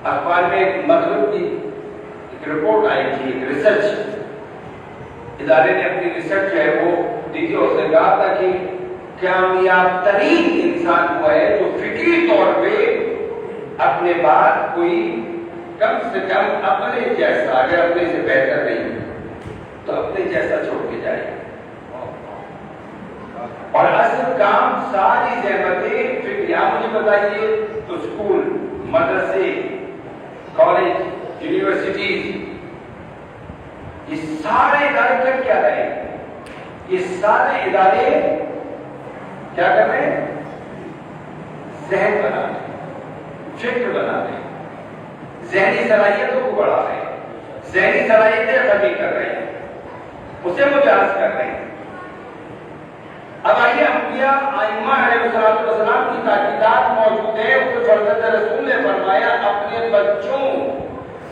[SPEAKER 2] اخبار میں ایک مغرب کی ایک رپورٹ آئی تھی، ایک ریسرچ ادارے نے اپنی ریسرچ جو ہے وہ دی تھی، اس نے کہا تھا کہ کامیاب ترین انسان وہ ہے جو فکری طور پہ اپنے بعد کوئی کم سے کم اپنے جیسا، اگر اپنے سے بہتر نہیں تو اپنے جیسا چھوڑ کے جائے۔ اور اصل کام ساری زحمتیں فکر، آپ مجھے بتائیے تو اسکول، مدرسے، کالج، یونیورسٹیز، یہ سارے ادارے کر کیا رہے ہیں؟ یہ سارے ادارے کیا کر رہے ہیں؟ ذہن بنا رہے ہیں، فکر بنا رہے ہیں، ذہنی صلاحیتوں کو بڑھا رہے ہیں، ذہنی صلاحیتیں قوی کر رہے ہیں۔ اسے مجاز کر رہے ہیں. اب آئیے انبیاء ائمہ علیہ السلام کی تاکیدات موجود ہیں. اس فرزند رسول نے فرمایا اپنے بچوں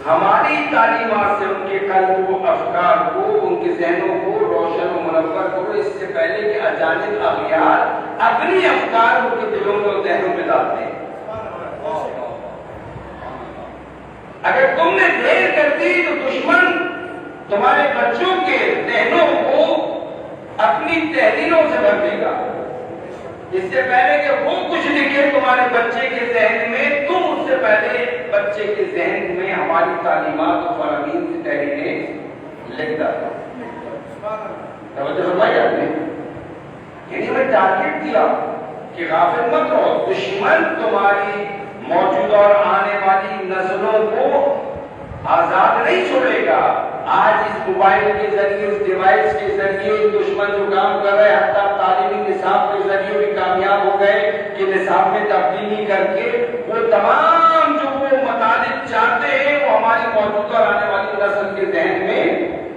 [SPEAKER 2] ہماری تعلیمات سے ان کے قلب و افکار کو، ان کے ذہنوں کو روشن و منور کرو، اس سے پہلے کہ اجانب اغیار اپنی افکار ان کے دلوں میں اور ذہنوں میں ڈالتے ہیں. اگر تم نے دیر کر دی تو دشمن تمہارے بچوں کے ذہنوں کو اپنی تحریروں سے بھر دے گا. اس سے پہلے کہ وہ کچھ لکھے تمہارے بچے کے ذہن میں، تم اس سے پہلے بچے کے ذہن میں ہماری تعلیمات و فرامین کی تحریریں لکھ ڈالو. توجہ فرمائی آپ نے؟ یعنی ہمیں ٹارگیٹ دیا کہ غافل مت رہو، دشمن تمہاری موجودہ اور آنے والی نسلوں کو آزاد نہیں چھوڑے گا. آج اس موبائل کے ذریعے، اس ڈیوائس کے ذریعے دشمن جو کام کر رہے ہیں، حتیٰ تعلیمی نصاب کے ذریعے بھی کامیاب ہو گئے کہ نصاب میں تبدیلی کر کے وہ تمام جو وہ مطالب چاہتے ہیں وہ ہماری موجودہ اور آنے والی نسل کے ذہن میں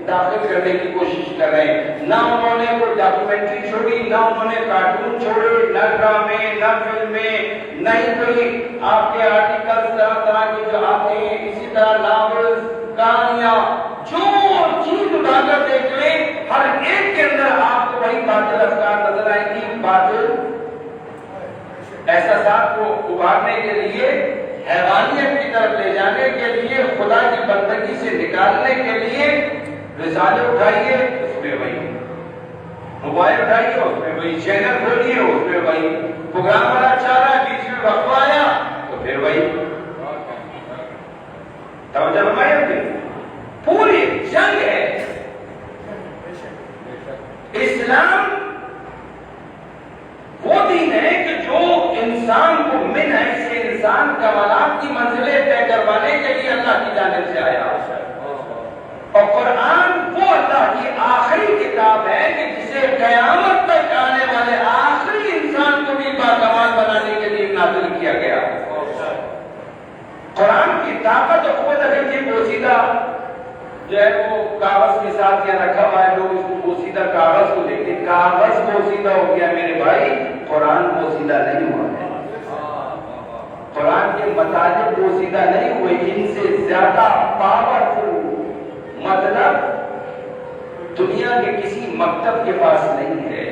[SPEAKER 2] داخل کرنے کی کوشش کر رہے ہیں. نہ انہوں نے کوئی ڈاکومنٹری چھوڑی، نہ انہوں نے کارٹون چھوڑے، نہ ڈرامے، نہ فلمیں، نہ ہی کوئی آپ کے آرٹیکل طرح طرح کے جو آتے ہیں، اسی طرح ناولز، کہانیاں، جو چیز اٹھا کر دیکھ لیں ہر ایک کے اندر آپ کو وہی باطل افکار نظر آئیں گی. باطل احساسات کو ابھارنے کے لیے، حیوانیت کی طرف لے جانے کے لیے، خدا کی بندگی سے نکالنے کے لیے رسالے اٹھائیے اس میں وہی، موبائل اٹھائیے اس میں وہی، چینل کھولیے اس میں وہی، پروگرام بڑا چاہ رہا ہے بیچ میں وقفہ آیا تو پھر وہی. توجہ فرمائے اپنی پوری جنگ ہے. اسلام وہ دین ہے کہ جو انسان کو من حیث انسان کمالات کی منزلیں طے کروانے کے لیے اللہ کی جانب سے آیا. اور قرآن وہ اللہ کی آخری کتاب ہے کہ جسے قیامت تک آنے والے آخری انسان کو بھی باکمال بنانے کے لیے نازل کیا گیا. قرآن کی طاقت اور قوت اگر یہ بوسیدہ جو ہے وہ کاغذ کے ساتھ یا رکھا ہوا ہے، لوگ اس کو بوسیدہ کاغذ کو دیکھتے ہیں، کاغذ بوسیدہ ہو گیا میرے بھائی، قرآن بوسیدہ نہیں ہوا ہے. قرآن کے مطالب بوسیدہ نہیں ہوئے. ان سے زیادہ پاورفل مطلب دنیا کے کسی مکتب کے پاس نہیں ہے.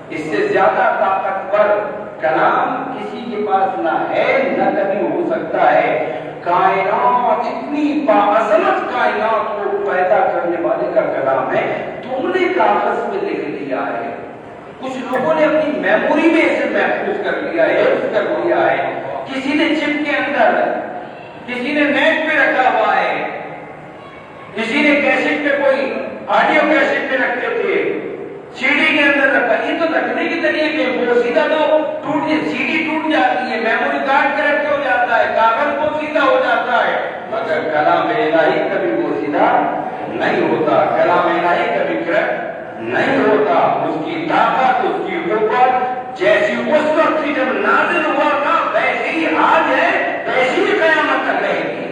[SPEAKER 2] اس سے زیادہ طاقتور کلام کسی کے پاس نہ ہے نہ کبھی ہو سکتا ہے. کائنات اتنی باعظمت کائنات کو پیدا کرنے والے کا کلام ہے، تم نے کاغذ میں لکھ لیا ہے. کچھ لوگوں نے اپنی میموری میں اسے محفوظ کر لیا ہے، حفظ کر لیا ہے. کسی نے چپ کے اندر، کسی نے نیٹ پہ رکھا ہوا ہے، کسی نے کیسٹ پہ، کوئی آڈیو کیسٹ پہ رکھتے تھے، سی ڈی کے اندر رکھا. یہ تو رکھنے کی طریقے وہ سیدھا تو ٹوٹ، سی ڈی ٹوٹ جاتی ہے، میموری کارڈ کرپٹ ہو جاتا ہے، کاغذ وہ سیدھا ہو جاتا ہے. مگر کلام الہی کبھی وہ سیدھا نہیں ہوتا. کلام الہی کبھی کرپٹ نہیں ہوتا. اس کی طاقت، اس کی قوت جیسی اس وقت تھی جب نازل ہوا تھا ویسے ہی آج ہے، ویسی ہی قیامت تک رہے گی.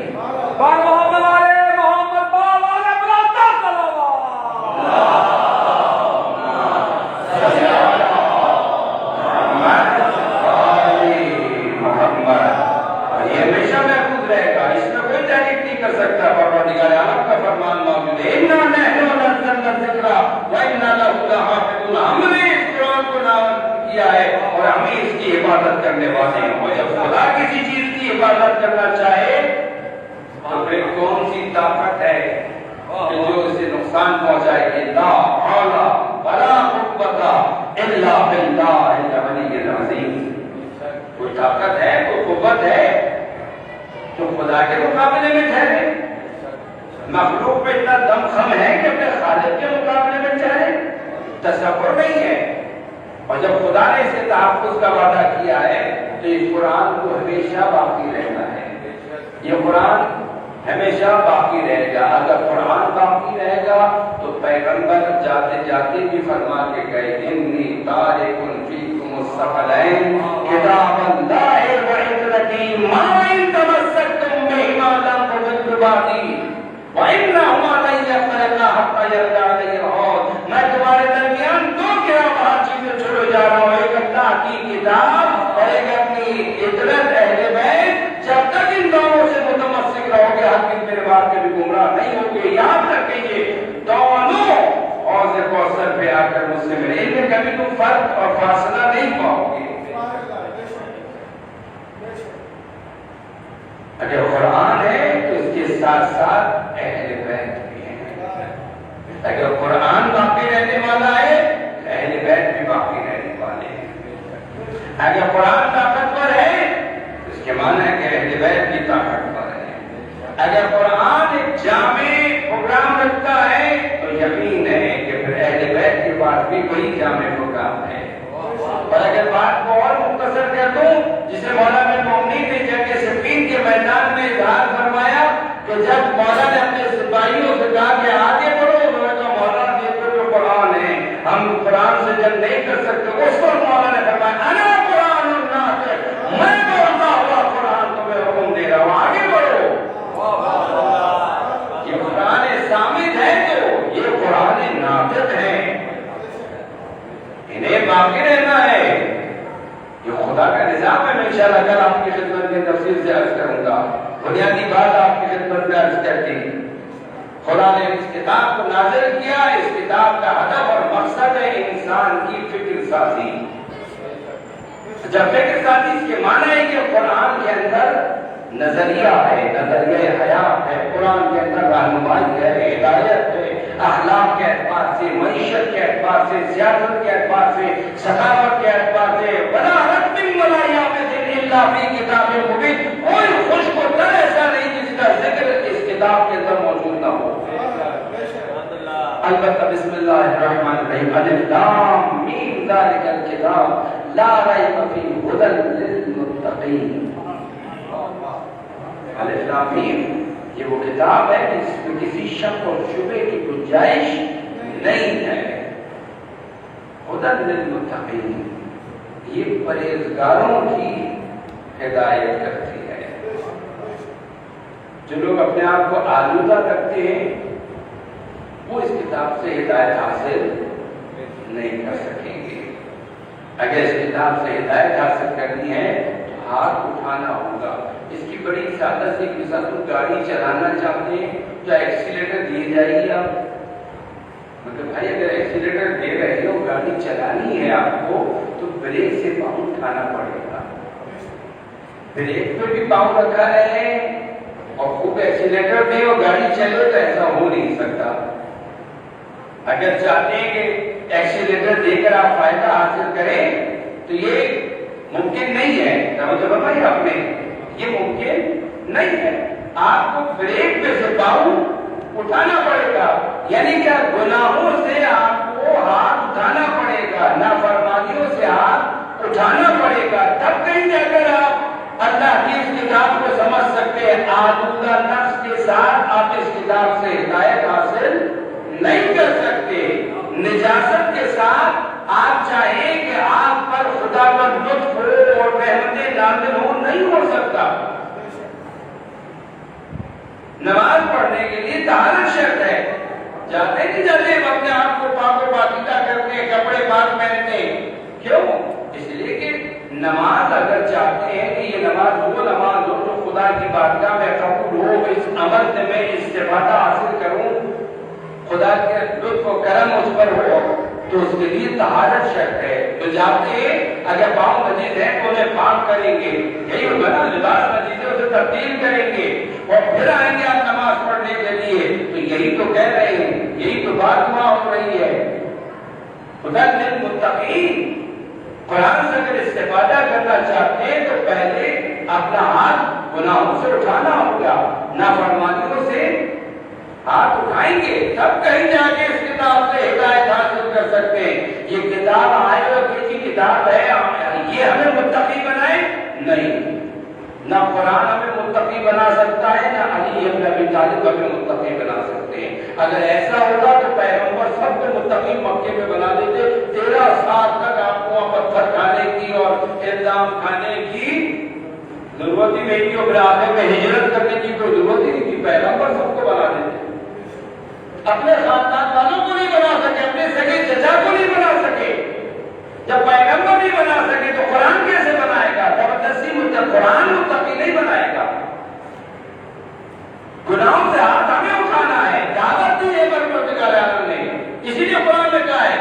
[SPEAKER 2] کرنے والے ہیں. اور جب خدا کسی چیز کی حفاظت کرنا چاہے تو پھر کون سی طاقت ہے کہ جو اسے نقصان پہنچائے گی؟ لا حول ولا قوت الا باللہ العلی العظیم. کوئی طاقت ہے، کوئی قوت ہے جو خدا کے مقابلے میں ٹھہرے؟ مخلوق پہ اتنا دم خم ہے کہ اپنے خالق کے مقابلے میں چاہے؟ تصور نہیں ہے. اور جب خدا نے اس کے تحفظ کا وعدہ کیا ہے تو اس قرآن کو ہمیشہ باقی رہنا ہے. یہ قرآن ہمیشہ باقی رہے گا. اگر قرآن باقی رہے گا تو پیغمبر جاتے جاتے بھی فرما کے گئے انی تارک فیکم الثقلین کتاب اللہ وعترتی ما ان تمسکتم بہما لن تضلوا بعدی وانہما لن یفرقا حتی یرجع الی پہ آ کر مجھ سے ملے، ان میں کبھی تم فرق اور فاصلہ نہیں پاؤ گے۔ اگر قرآن ہے تو اس کے ساتھ ساتھ اہل بیت بھی ہیں۔ اگر قرآن باقی رہنے والا ہے تو اہل بیت بھی باقی رہنے والے ہیں۔ اگر قرآن طاقتور ہے تو اس کے معنی ہے کہ اہل بیت بھی طاقتور ہے۔ اگر قرآن ایک جامع پروگرام رکھتا ہے تو یقین ہے کہ پھر اہل بیت کے بعد بھی کوئی جامع پروگرام ہے۔ اور اگر بات کو اور مختصر کر دوں، جسے مولانا مومنی نے جنگ صفین کے میدان میں اظہار فرمایا کہ جب مولا نے اپنے سپاہیوں سے کہا کہ آگے بڑھو، انہوں نے کہا مولانا یہ تو قرآن ہے، ہم قرآن سے جنگ نہیں کر سکتے۔ اس پر مولا نے فرمایا انا قرآن الناطق، میں بولتا ہوا قرآن تمہیں حکم دے رہا ہوں، آگے بڑھو۔ یہ قرآن صامت ہے تو یہ قرآن ناطق ہے، انہیں باقی رہنا ہے۔ یہ خدا کا نظام ہے۔ میں انشاءاللہ کل آپ کی خدمت میں تفصیل سے عرض کروں گا۔ بنیادی بات آپ کی خدمت میں عرض کرتی، خدا نے اس کتاب کو نازل کیا، اس کتاب کا ہدف اور مقصد ہے انسان کی فکر سازی۔ جب فکر سازی اس کے معنی ہے کہ قرآن کے اندر نظریہ ہے، نظریہ حیات ہے، قرآن کے اندر رہنمائی ہے، ہدایت ہے، اخلاق کے اعتبار سے، معیشت کے اعتبار سے، سیاست کے اعتبار سے، سخاوت کے اعتبار سے، وَلَا رَتِّن وَلَا يَابِسٍ إِلَّا فِي كِتَابٍ مُبِينٍ، کوئی خوشبو ایسا نہیں جس کا ذکر اس کتاب کے اندر موجود نہ ہو۔ البتہ بسم اللہ الرحمن الرحیم، الف لام میم ذالک الکتاب لا ریب فیہ ھدی للمتقین۔ الف لام میم یہ وہ کتاب ہے جس میں کسی شک اور شبہ کی گنجائش نہیں ہے۔ ھدی للمتقین، یہ پرہیزگاروں کی ہدایت کرتی ہے۔ جو لوگ اپنے آپ کو آلودہ رکھتے ہیں وہ اس کتاب سے ہدایت حاصل نہیں کر سکیں گے۔ اگر اس کتاب سے ہدایت حاصل کرنی ہے تو ہاتھ اٹھانا ہوگا۔ اس کی بڑی سادہ سی مثال، تم گاڑی چلانا چاہتے ہیں تو ایکسیلیٹر دیے جائیے آپ، مطلب بھائی اگر ایکسیلیٹر دے رہے ہو، گاڑی چلانی ہے آپ کو تو بریک سے پاؤں اٹھانا پڑے گا۔ بریک پہ بھی پاؤں رکھا رہے اور خوب ایکسیلیٹر دے اور گاڑی چلے تو ایسا ہو نہیں سکتا۔ اگر چاہتے ہیں کہ ایکسیلیٹر دے کر آپ فائدہ حاصل کریں تو یہ ممکن نہیں ہے۔ توجہ فرمائیے آپ نے، یہ ممکن نہیں ہے۔ آپ کو بریک پہ سے پاؤں اٹھانا پڑے گا، یعنی کیا گناہوں سے آپ کو ہاتھ اٹھانا پڑے گا، نافرمانیوں سے ہاتھ اٹھانا پڑے گا، تب کہیں جا کر آپ اللہ کی اس کتاب کو سمجھ سکتے ہیں۔ آلودہ نفس کے ساتھ آپ اس کتاب سے ہدایت حاصل نہیں کر سکتے۔ نجاست کے ساتھ آپ چاہیں کہ آپ پر خدا کا لطف ہو اور رحمت نازل ہو، نہیں ہو سکتا۔ نماز پڑھنے کے لیے طہارت شرط ہے، جاتے نہیں جاتے ہم اپنے آپ کو پاک و پاکیزہ کرتے ہیں، کپڑے پاک پہنتے ہیں، کیوں؟ اس لیے کہ نماز اگر چاہتے ہیں کہ یہ نماز وہ نماز ہو جو خدا کی بارگاہ میں قبول ہو، اس عمل سے میں استفادہ حاصل کروں، خدا کے لطف و کرم اس پر ہو، تو اس کے لیے طہارت شرط ہے۔ تو جاتے ہیں اگر پاؤں مجید ہے تو انہیں پاک کریں گے، یہی ہوگا نا، لباس مجید ہے اسے تبدیل کریں گے اور پھر آئیں گے آپ نماز پڑھنے کے لیے۔ تو یہی تو کہہ رہے ہیں، یہی تو بات ہوا ہو رہی ہے۔ خدا للمتقین، قرآن سے اگر استفادہ کرنا چاہتے ہیں تو پہلے اپنا ہاتھ گناہوں سے اٹھانا ہوگا، نافرمانیوں سے ہاتھ اٹھائیں گے، تب کہیں جا کے اس کتاب سے ہدایت حاصل کر سکتے ہیں۔ یہ کتاب آئے اور کسی کتاب ہے یہ ہمیں متقی بنائے نہیں، نہ قرآن ہمیں متقی بنا سکتا ہے، نہ علی ابن ابی طالب ہمیں متقی بنا سکتے ہیں۔ اگر ایسا ہوگا تو پیغمبر سب کو متقی مکے میں بنا دیتے، 13 سال تک آپ کو پتھر کھانے کی اور الزام کھانے کی ضرورت ہی نہیں تھی، اور آگے میں ہجرت کرنے کی کوئی ضرورت ہی نہیں تھی، پیغمبر سب کو بنا دیتے۔ اپنے خاندان والوں کو نہیں بنا سکے، اپنے سگے چچا کو نہیں بنا سکے، جب پیغمبر نہیں بنا سکے تو قرآن کیسے بنائے گا؟ زبردستی قرآن متقی نہیں بنائے گا۔ گناہوں سے ہاتھ ہمیں اٹھانا ہے، دعوت دی ہے پروردگار عالم نے، اسی لیے قرآن میں کہا ہے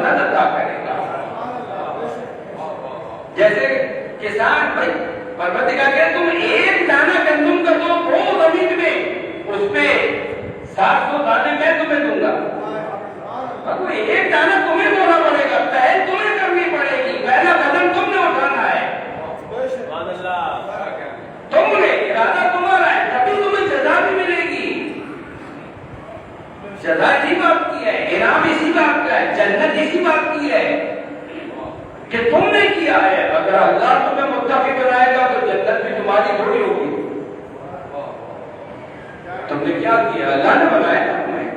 [SPEAKER 2] مدد عطا کرے گا. جیسے کسان بھائی پروردگار کہ تم ایک دانہ گندم کا دو بو زمین میں, اس پہ 700 دانے میں تمہیں دوں گا. اب ایک دانہ تمہیں بونا پڑے گا, پہل تمہیں کرنی پڑے گی, پہلا قدم تم نے اٹھانا ہے. تم نے ارادہ تمہارا ہے, تبھی تمہیں سزا بھی ملے گی. سزا اسی بات کی ہے, انعام اسی بات کا ہے, جنت اسی بات کی ہے کہ تم نے کیا ہے. اگر اللہ تمہیں متقی بنائے گا تو جنت بھی تمہاری تھوڑی ہوگی. تم نے کیا کیا, اللہ نے بنایا تمہیں.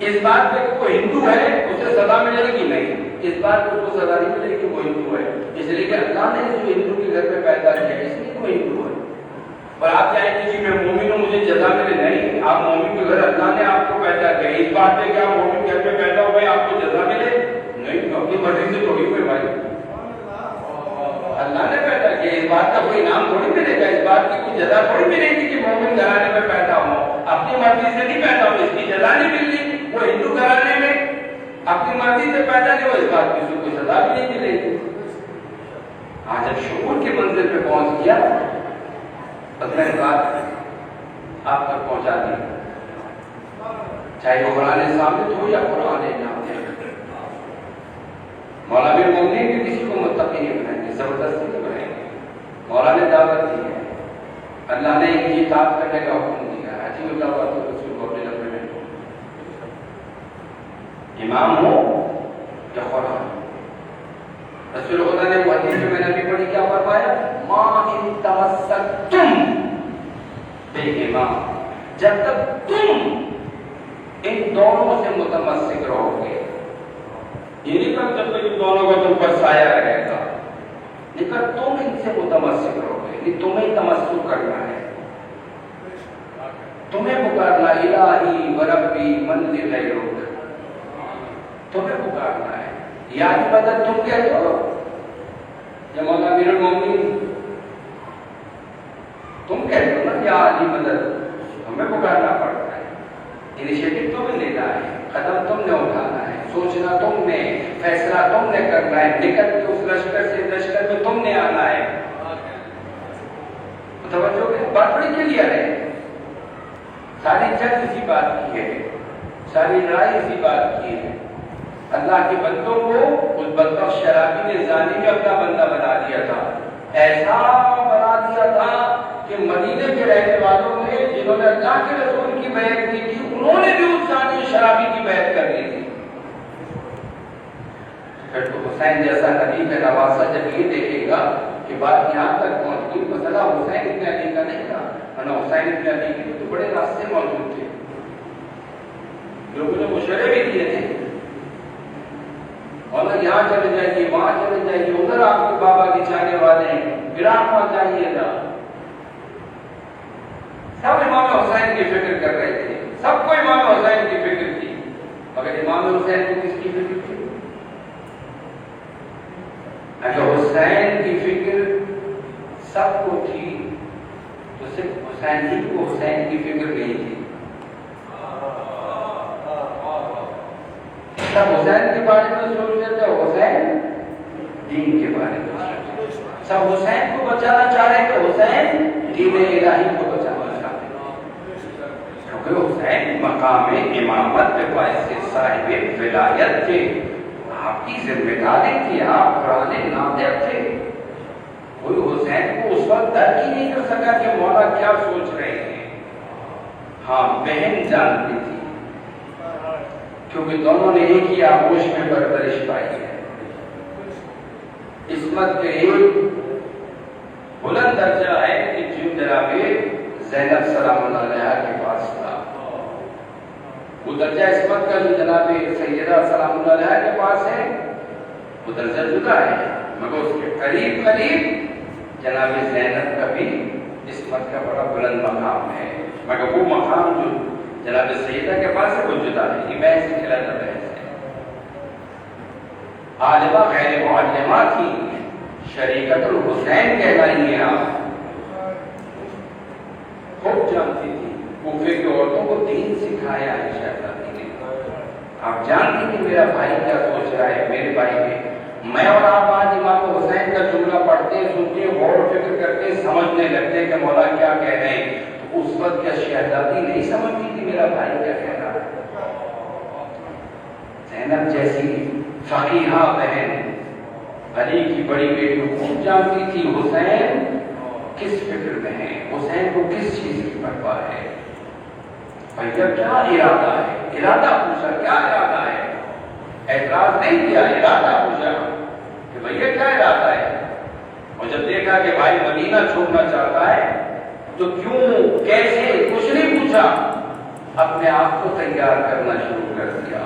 [SPEAKER 2] اس بات پہ کوئی ہندو ہے اسے سزا ملے گی نہیں, اس بات کو سزا نہیں ملے گی وہ ہندو ہے, اس لیے کہ اللہ نے جو ہندو کے گھر میں پیدا کیا اس لیے وہ ہندو ہے. اور آپ چاہیں کہ جی میں مومن ہوں مجھے جزا ملے, نہیں, آپ مومن کے گھر اللہ نے آپ کو پیدا کیا. اس بات پہ کہ آپ مومن گھر میں پیدا ہوئے آپ کو جزا ملے نہیں, اپنی مرضی سے تھوڑی ہوئے بھائی, اللہ نے پیدا کیا. اس بات کا کوئی انعام تھوڑی ملے گا, اس بات کی کوئی جزا تھوڑی ملے گی کہ مومن گھرانے میں پیدا ہوں, اپنی مرضی سے نہیں پیدا ہوں, اس کی جزا نہیں مل رہی. وہ ہندو گھرانے میں اپنی مرضی سے پیدا نہیں ہو, اس بات کی اسے کوئی سزا بھی نہیں ملے گی. آج جب شعور کے منزل پہ پہنچ گیا اگلے بات آپ تک پہنچا دی, چاہے وہ قرآن ثابت ہو یا قرآن ناطق. مولا امیر المومنین بھی کسی کو متقی نہیں بنائیں گے, زبردستی نہیں بنائیں گے. مولا نے دعوت دی ہے, اللہ نے ایک اطاعت کرنے کا حکم دیا ہے. عجیب دعوت تو رسول کو اپنے لفظ میں امام ہو یا قرآن. رسول خدا نے حدیث میں نبی پڑھی کیا فرمایا, ما ان تمسکتم بہما, جب تک تم ان دونوں سے متمسک رہو گے, یہ نہیں کہ جب تک ان دونوں کا تم پر سایہ رہے گا, لیکن تم ان سے متمسک رہو گے, یعنی تمہیں تمسک کرنا ہے, تمہیں پکارنا الہی و ربی منزل غیرک, تمہیں پکارنا ہے. یاد مدد تم کہتے ہو, یا مولا امیر المومنین تم کہتے ہو نا, یا علی مدد, تمہیں پکارنا پڑتا ہے. انیشیٹو تمہیں لینا ہے, قدم تم نے اٹھانا ہے, سوچنا تم نے, فیصلہ تم نے کرنا ہے, نکل کے اس لشکر سے لشکر میں تم نے آنا ہے. توجہ کہ بات بڑی کلیئر ہے, ساری جنگ اسی بات کی ہے, ساری لڑائی اسی بات کی ہے. اللہ کے بندوں کو اس بدبخت شرابی نے زانی میں اپنا بندہ بنا دیا تھا, ایسا بنا دیا تھا کہ مدینے کے رہنے والوں نے جنہوں نے اللہ کے رسول کی بیعت کی تھی انہوں نے بھی اس زانی شرابی کی بیعت کر لی تھی. پھر تو حسین جیسا نبی کا نواسہ جب یہ دیکھے گا کہ بات یہاں تک پہنچ گئی, مسئلہ حسین ابن علی کا نہیں تھا, ورنہ حسین ابن علی کے تو بڑے راستے موجود تھے, لوگوں نے مشورے بھی دیے تھے, اور یہاں چلے جائیے, وہاں چلے جائیے, ادھر آپ کے بابا کے چاہنے والے ہیں, عراق میں جائیے گا. سب امام حسین کی فکر کر رہے تھے, سب کو امام حسین کی فکر تھی, مگر امام حسین کو کس کی فکر تھی؟ اگر حسین کی فکر سب کو تھی تو صرف حسین ہی کو حسین کی فکر نہیں تھی. سب حسین کے بارے میں سوچ رہے تھے, حسین دین کے بارے میں سوچ رہے تھے. سب حسین کو بچانا چاہ رہے تھے, حسین دین الہی کو بچانا چاہتے تھے, کیونکہ حسین مقام امامت کے باعث سے صاحب ولایت تھے, آپ کی ذمہ داری تھی, آپ قرآن ناطق تھے. کوئی حسین کو اس وقت درک ہی نہیں کر سکا کہ مولا کیا سوچ رہے ہیں. ہاں بہن جانتی تھی, کیونکہ دونوں نے ایک ہی آغوش میں پرورش پائی ہے. عصمت کے ایک بلند درجہ ہے کہ جو جناب زینب سلام اللہ علیہا کے پاس تھا, وہ درجہ عصمت کا جو جناب سیدہ سلام اللہ علیہا کے پاس ہے وہ درجہ جدا ہے, مگر اس کے قریب قریب جناب زینب کا بھی عصمت کا بڑا بلند مقام ہے, مگر وہ مقام جو جناب سیدہ کے پاس ہے وہ جدا ہے. یہ بحث سے کھلا جاتا ہے. عالمہ غیر معلمہ تھی, شریکت الحسین کہلائی ہیں آپ, خوب جانتی تھی. کوفے کی عورتوں کو دین سکھایا عائشہ نے, آپ جانتے کہ میرا بھائی کیا سوچ رہا ہے میرے بھائی کے. میں اور آپ آج امام حسین کا جملہ پڑھتے ہیں, سنتے ہیں, غور و فکر کرتے ہیں, سمجھنے لگتے ہیں کہ مولا کیا کہہ رہے ہیں. تو اس وقت کیا شہزادی نہیں سمجھتی کہ میرا بھائی کیا کہہ رہا ہے؟ زینب جیسی فقیہہ بہن علی کی بڑی بیٹی خوب جانتی تھی حسین کس فکر میں ہے, حسین کو کس چیز کی پرواہ ہے. بھیا کیا ارادہ ہے, ارادہ پوچھا کیا ارادہ ہے, اعتراض نہیں کیا, ارادہ پوچھا کہ بھیا کیا ارادہ ہے. اور جب دیکھا کہ بھائی مدینہ چھوڑنا چاہتا ہے تو کیوں, کیسے, کچھ نہیں پوچھا, اپنے آپ کو تیار کرنا شروع کر دیا.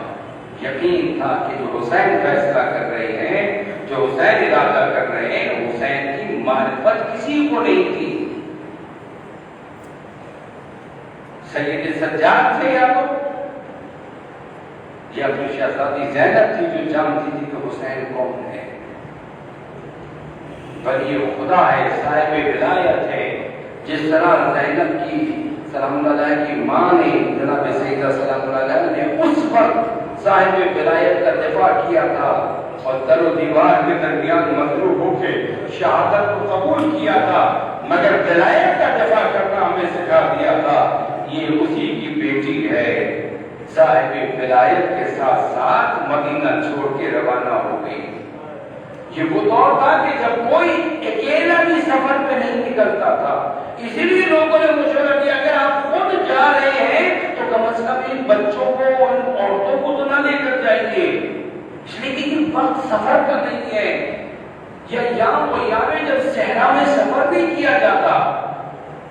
[SPEAKER 2] یقین تھا کہ جو حسین فیصلہ کر رہے ہیں, جو حسین ارادہ کر رہے ہیں, حسین کی معرفت کسی کو نہیں تھی. سید سجاد تھے یا پھر شہزادی زینب تھی جو جانتی تھی کہ حسین کون ہے. ولی خدا ہے, صاحب ولایت ہے. جس طرح زینب کی سلام اللہ کی ماں نے جناب سیدہ سلام اللہ نے اس وقت صاحب ولایت کا دفاع کیا تھا اور در و دیوار کے درمیان مضروب ہو کے شہادت کو قبول کیا تھا, مگر ولایت کا دفاع کرنا ہمیں سکھا دیا تھا. یہ اسی کی بیٹی ہے. صاحب ولایت کے ساتھ ساتھ مدینہ چھوڑ کے روانہ ہو گئی. یہ وہ دور تھا کہ جب کوئی اکیلا بھی سفر پہ نہیں نکلتا تھا, اسی لیے لوگوں نے مشورہ دیا اگر آپ خود جا رہے ہیں تو کم از کم ان بچوں کو, ان عورتوں کو تو نہ لے کر جائیے, اس لیے کہ یہ وقت سفر کا نہیں ہے. یا ایام و ایام جب صحرا میں سفر نہیں کیا جاتا,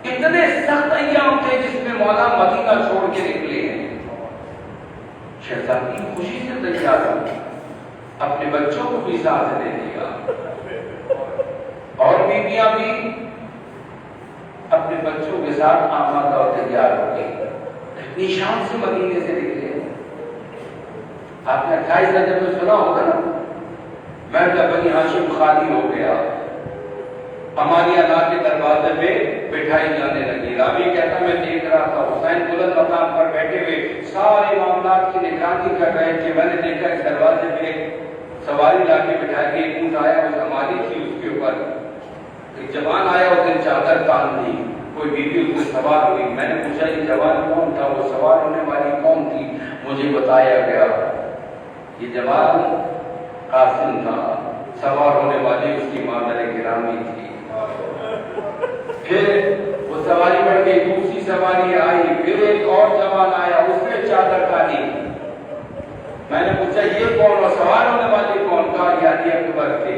[SPEAKER 2] اتنے سخت ایام تھے جس میں مولا مدینہ چھوڑ کے نکلے ہیں. شہزادی خوشی سے تیار ہوئی, اپنے بچوں کو بھی ساتھ لے لیا, اور بیویاں بھی اپنے بچوں کے ساتھ آمادہ اور تیار ہو گئی. اتنی شان سے مدینے سے نکلے. آپ نے 28 رجب میں سنا ہوگا نا, محلہ بنی ہاشم خالی ہو گیا, ہماری اللہ کے دروازے پہ بٹھائی جانے لگی. راوی کہتا میں دیکھ رہا تھا حسین بلند مقام پر بیٹھے ہوئے سارے معاملات کی نگرانی کر رہے تھے. میں نے دیکھا اس دروازے پہ سواری لا کے بٹھائی گئی, اونٹ آیا, وہ ہماری تھی, اس کے اوپر ایک جوان آیا, اس نے چادر تان دی, کوئی بیوی اس میں سوار ہوئی. میں نے پوچھا یہ جوان کون تھا, وہ سوار ہونے والی کون تھی. مجھے بتایا گیا یہ جوان قاسم تھا, سوار ہونے والی اس کی مادر گرامی تھی. پھر وہ سواری بڑھ گئی, دوسری سواری آئی, پھر ایک اور جوان آیا, اس نے چادر تانی. میں نے پوچھا یہ کون, اور سوار ہونے والی کون؟ کہا یہ علی اکبر تھے,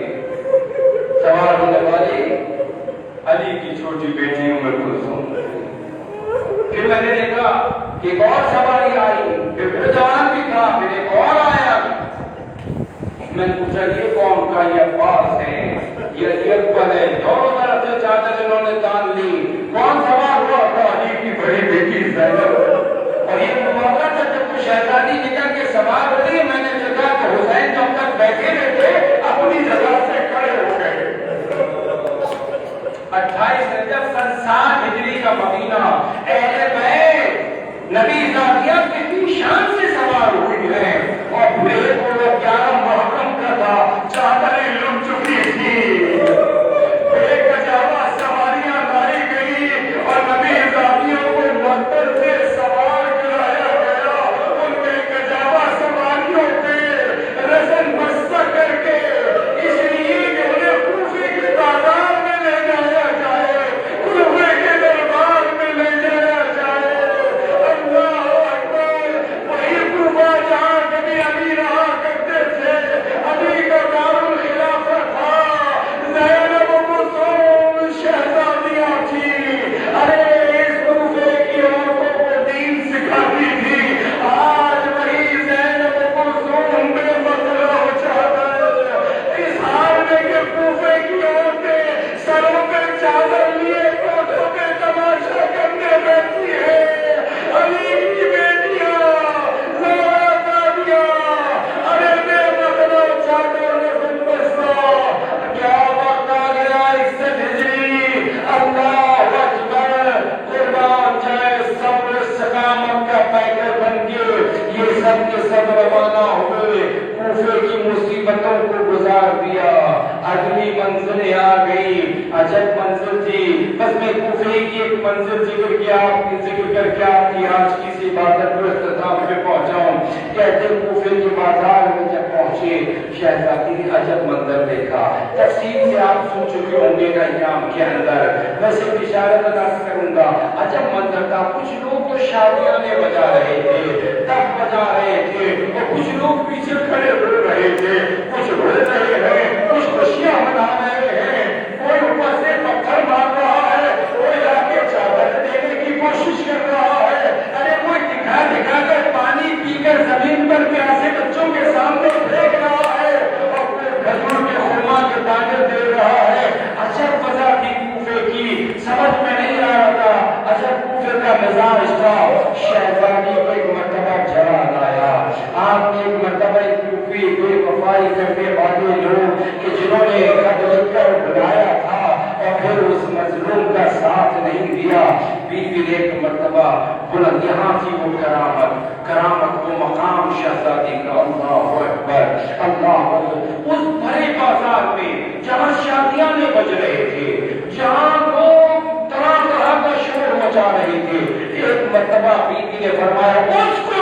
[SPEAKER 2] سوار ہونے والی علی کی چھوٹی بیٹی ام کلثوم. پھر میں نے دیکھا کہ ایک اور سواری آئی, پھر جوان بھی تھا, پھر ایک اور آیا. میں نے پوچھا یہ کون؟ کا یہ عباس ہے, یہ علی اکبر ہے. دونوں طرف سے چادر انہوں نے تان لی. کون سوار ہوا؟ علی کی بڑی بیٹی زینب. اور یہ موقع تھا جب وہ شہزادی نکل کے سوار ہوئی. میں نے دیکھا کہ حسین جب تک بیٹھے رہے اپنی جگہ سے کھڑے ہو گئے. 28 رجب سن 60 ہجری کا مدینہ, اہل بیت نبی ذاتیہ کتنی شان سے سوار ہوئی ہے. اور میرے کو 11 محرم کا تھا, چادریں لٹ چکی تھی, بے کجاوا سواریاں لائی گئی اور نبی ذاتیوں کو مقتل سے سوار کرایا گیا. ان بے کجاوا سواریوں مصیبتوں کو گزار دیا، اگلی منزلیں آ گئی، عجب منزل تھی۔ بس میں کوفے کی ایک منزل ذکر کر کے آپ کی آج کی سی عبادت کو اختتام پہ پہنچاؤں۔ کہتے کوفے کے بازار میں جب پہنچے، شہزادی نے عجب منظر دیکھا۔ تفصیل سے آپ سن چکے ہوں گے ایام کے اندر، میں صرف اشارہ عرض کروں گا۔ عجب منظر تھا، کچھ لوگ شادیاں بجا رہے تھے، تب بجا رہے تھے، اور کچھ لوگ پیچھے کھڑے ہو رہے تھے، کچھ رو رہے ہیں، کچھ خوشیاں منا رہے ہیں، کوئی اوپر سے پتھر مار رہا ہے، کوئی آ کے چادر دینے کی کوشش کر رہا ہے، ارے کوئی دکھا کر پانی پی کر زمین پر پیاسے بچوں کے سامنے پھینک رہا ہے، اور کوئی کھجور کے خرما کے دانے دے رہا ہے۔ عجب فضا تھی کوفے کی، سمجھ میں نہیں آ رہا تھا، عجب کوفے کا مزاج تھا۔ شہزادی کو ایک مرتبہ جلال آیا، آپ نے ایک مرتبہ کوفی بے وفائی کرنے والے لوگ کہ جنہوں نے خط لکھ کر بلایا تھا اور پھر اس مظلوم کا ساتھ نہیں دیا، بیوی نے ایک مرتبہ بلند، یہاں تھی وہ کرامت وہ مقام شہزادی کا۔ اللہ اکبر، اللہ اکبر۔ اس بڑے بازار میں جہاں شادیاں بج رہے تھے، جہاں لوگ طرح طرح کا شور مچا رہے تھے، ایک مرتبہ بیوی نے فرمایا اس کو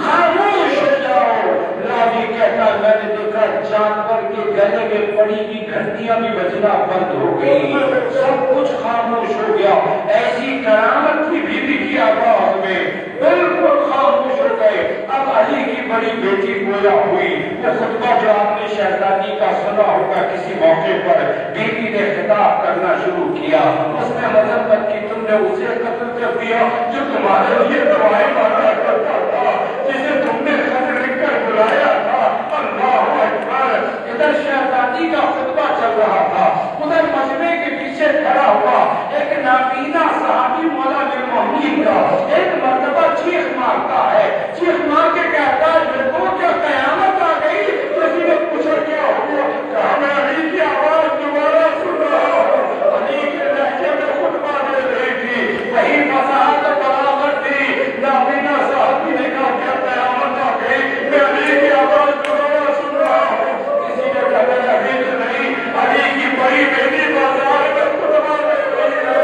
[SPEAKER 2] خاموش ہو جاؤ۔ راوی کہتا میں نے دیکھا جانور کے گلے میں پڑی ہوئی گھنٹیاں بھی بجنا بند ہو گئی، سب کچھ خاموش ہو گیا۔ ایسی کرامت کی بیوی کی آواز میں بالکل خاموش ہو گئے۔ اب علی کی بڑی بیٹی گویا ہوئی، وہ خطبہ جو آپ نے شہزادی کا سنا ہوگا کسی موقع پر، بیوی نے خطاب کرنا شروع کیا، اس میں مذمت کی تم نے اسے قتل کر دیا جو تمہارے لیے دعائیں مانگا کرتا تھا، جسے تم نے خط لکھ کر بلایا تھا۔ اللہ اکبر۔ ادھر شہزادی کا خطبہ چل رہا تھا، ادھر مجمع کے پیچھے کھڑا ہوا ایک نابینا صحابی مولا المومنین کا ایک مرتبہ چیخ مارتا ہے، چیخ مار کے کہتا ہے لوگوں کیا قیامت آ گئی؟ کسی نے پوچھا کیا ہوا؟ کہا میں علی کی آواز دوبارہ سن رہا ہوں، علی کے لہجے میں خطبہ دے رہی تھی، وہی فصاحت بلاغت تھی۔ نابینا صحابی نے کہا کیا قیامت آ گئی؟ میں علی کی آواز دوبارہ سن رہا ہوں۔ کسی نے کہا ابھی نہیں، علی کی بڑی بیٹی بازار میں خطبہ دے رہی ہے۔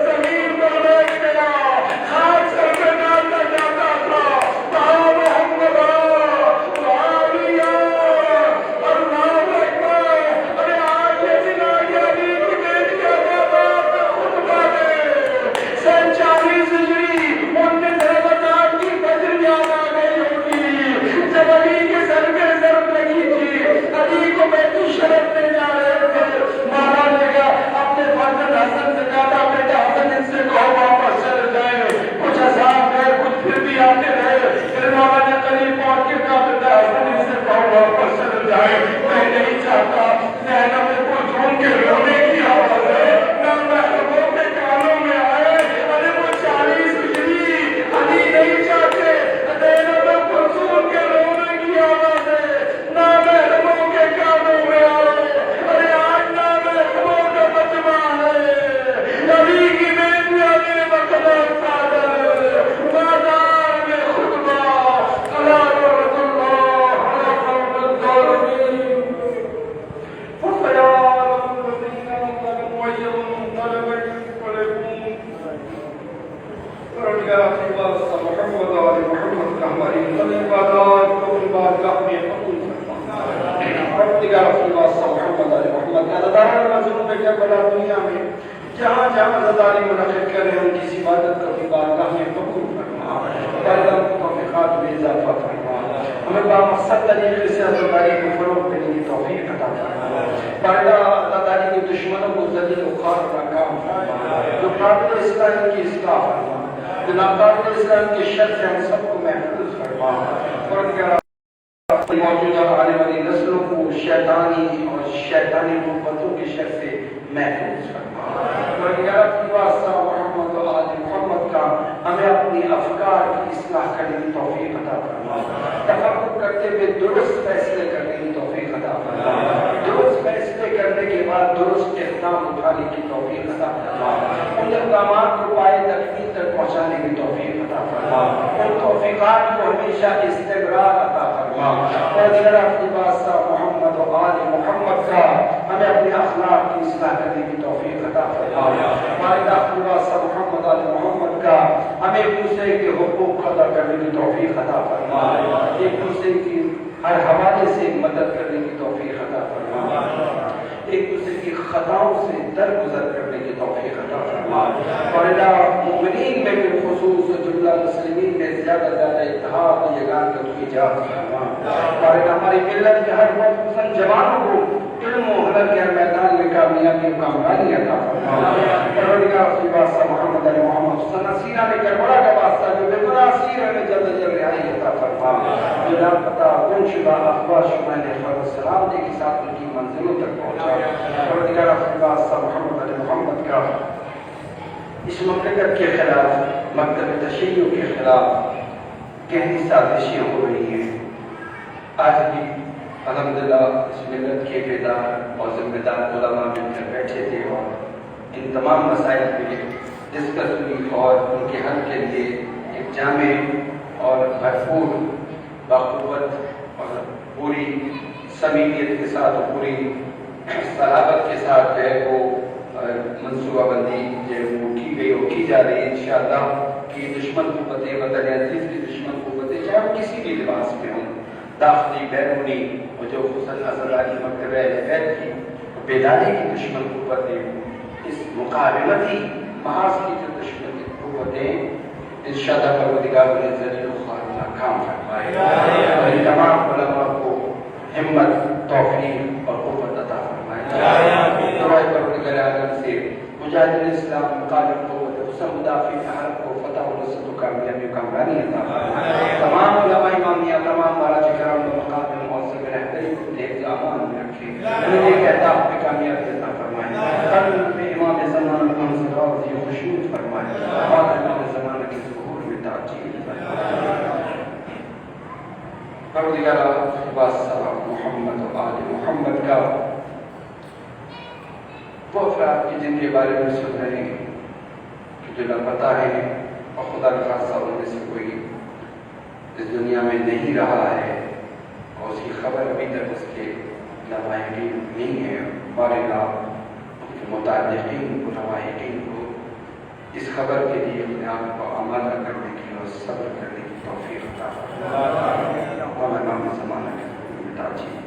[SPEAKER 2] زمین پر بیٹھ گیا، خاک سر پہ ڈالتا جاتا تھا، کہا محمد اللہ اکبر۔ ارے آج یہ دن آ گیا، علی کی بیٹی آباد میں خطبہ دے۔ 47 ہجری 19 رمضان کی فجر یاد آ گئی ہوگی، جب علی کے سر میں ضرب لگی تھی، علی کو بیٹی شرف لے جا رہے تھے، مانا لے گا اپنے فرزند حسن سے کہا بیٹا حسن ان سے کہو واپس چلے جائیں، کچھ عذاب گئے کچھ پھر بھی آتے رہے، پھر مولا نے قریب پہنچ کے کہا بیٹا حسن ان سے کہو واپس چلے جائیں، میں نہیں چاہتا زینب میں کوئی جھوم کے رونے کی آواز ہے نہ محرموں کے کانوں میں آئے۔ ارے وہ 40 ہجری علی نہیں چاہتے زینب میں کلثوم کے رونے کی آواز ہے نہ محرموں کے کانوں میں آئے۔ ارے آج نہ محرموں کا مجمع ہے، علی کی بیٹیاں نے بکلا چادر، بازار میں خطبہ، صلاۃ رسول اللہ علی قوم الظالمین، فسيعلم الذين ظلموا أي منقلب ينقلبون۔ پروردگار کی واسطہ محمد و آل محمد کا ہماری عبادات کو بارگاہ میں قبول فرما۔ پروردگار کی واسطہ محمد و آل محمد کا عزادار مظلوم کے بلا دنیا میں جہاں جہاں عزاداری منعقد کر رہے ہیں ان کی عبادت کو بارگاہ میں قبول فرما، بارگاہ کو توفیقات میں اضافہ فرما، ہمیں بامقصد طریقے سے عزاداری کو فروغ دینے کی توفیق عطا فرما، بارگاہ عزاداری کے دشمنوں کو ذلیل و خوار ناکام فرما، جو قابل اسلام کی اصلاح فرما، جو ناقابل اسلام کے شر سے ہم سب کو محفوظ فرما۔ پروردگار موجودہ آنے والی نسلوں کو شیطانی محبتوں کے شر سے محفوظ فرما۔ پروردگار کی واسطہ محمد و آل محمد کا ہمیں اپنی افکار کی اصلاح کرنے کی توفیق عطا فرما، تفکر کرتے ہوئے درست فیصلے کرنے کی توفیق عطا فرما، درست فیصلے کرنے کے بعد درست اقدام اٹھانے کی توفیق عطا فرما، ان اقدامات کو پائے تکمیل تک پہنچانے کی توفیق عطا فرما، ان توفیقات کو ہمیشہ استمرار عطا فرما۔ اور اپنی واسطہ محمد
[SPEAKER 3] کا ہمیں اپنے اخلاق کی اصلاح کرنے کی توفیق عطا فرما. والدہ خلاصہ محمد آل محمد کا ہمیں ایک دوسرے کے حقوق ادا کرنے کی توفیق عطا فرما. ایک دوسرے کی ہر حوالے سے مدد کرنے کی توفیق عطا فرما. ایک دوسرے کی خطاؤں سے درگزر کرنے کی توفیق عطا فرما. اور اللہ مومنین میں بالخصوص جملہ مسلمین میں زیادہ زیادہ اتحاد و یگانگی کی ایجاد فرما. اور اللہ ہماری ملت کے ہر مسلم جوانوں کو علم و ہنر کے میدان میں کامیابی و کامرانی عطا فرما. پروردگار کی واسطہ محمد علی محمد سنسیرہ میں کربلا کا واسطہ جو بے گناہ اسیر ہمیں جلد جلد رہائی عطا فرما. بلا پتہ گم شدہ اخبار شمع نے خبر سلام دے کے ساتھ ان کی منزلوں تک پہنچا. پروردگار کی واسطہ محمد علی محمد کا اس مملکت کے خلاف مکتب تشیع کے خلاف گہری سازشیں ہو رہی ہیں. آج بھی الحمدللہ اس ملت کے بیدار اور ذمہ دار علماء مل کر بیٹھے تھے اور ان تمام مسائل پہ ڈسکس ہوئی اور ان کے حل کے لیے ایک جامع اور بھرپور باقوت اور پوری سمیت کے ساتھ اور پوری صلابت کے ساتھ جو ہے وہ منصوبہ بندی جو ہے وہ کی گئی اور کی جا رہی ہے انشاءاللہ. کہ دشمن قوتیں وطن عزیز کی دشمن قوتیں چاہے وہ کسی بھی لباس میں ہوں, داخلی بیرونی, اور جو خصوصاً ازلانی مکتبہ اہل کی بیداری کی دشمن قوتیں, اس مقابلتی محاذ کی جو دشمن قوتیں انشاءاللہ پروردگار نے ذلیل و خوار ناکام فرمائے. اور ان تمام علماء کو ہمت, توفیق اور قوت عطا فرمائے. دعائے پروردگار عالم سے مجاہدین اسلام مقابل قوت حسن مدافع حرب کو فتح و نصرت و کامیابی و کامرانی عطا فرمائے. تمام علماء امامیہ, تمام مہاراج کرام و مقام معظم رہبری کو حفظ امان میں رکھے. انہیں ایک اہداف پہ کامیابی عطا فرمائے. قلب میں امام زمانہ کو انصراف و خشوع فرمائے. اور امام زمانہ کے ظہور میں تعجیل فرمائے. پروردگار واسطہ محمد و آل محمد کا وہ افراد کی جن کے بارے میں سن رہے ہیں جو لاپتہ ہے اور خدا نخواستہ ان میں سے کوئی اس دنیا میں نہیں رہا ہے اور اس کی خبر ابھی تک اس کے لواحقین نہیں ہے. اور اللہ ان کے متعلقین کو, لواحقین کو اس خبر کے لیے اپنے آپ کو عمل کرنے کی اور صبر کرنے کی توفیق عطا فرمائے. اور امام زمانہ کے تعجیل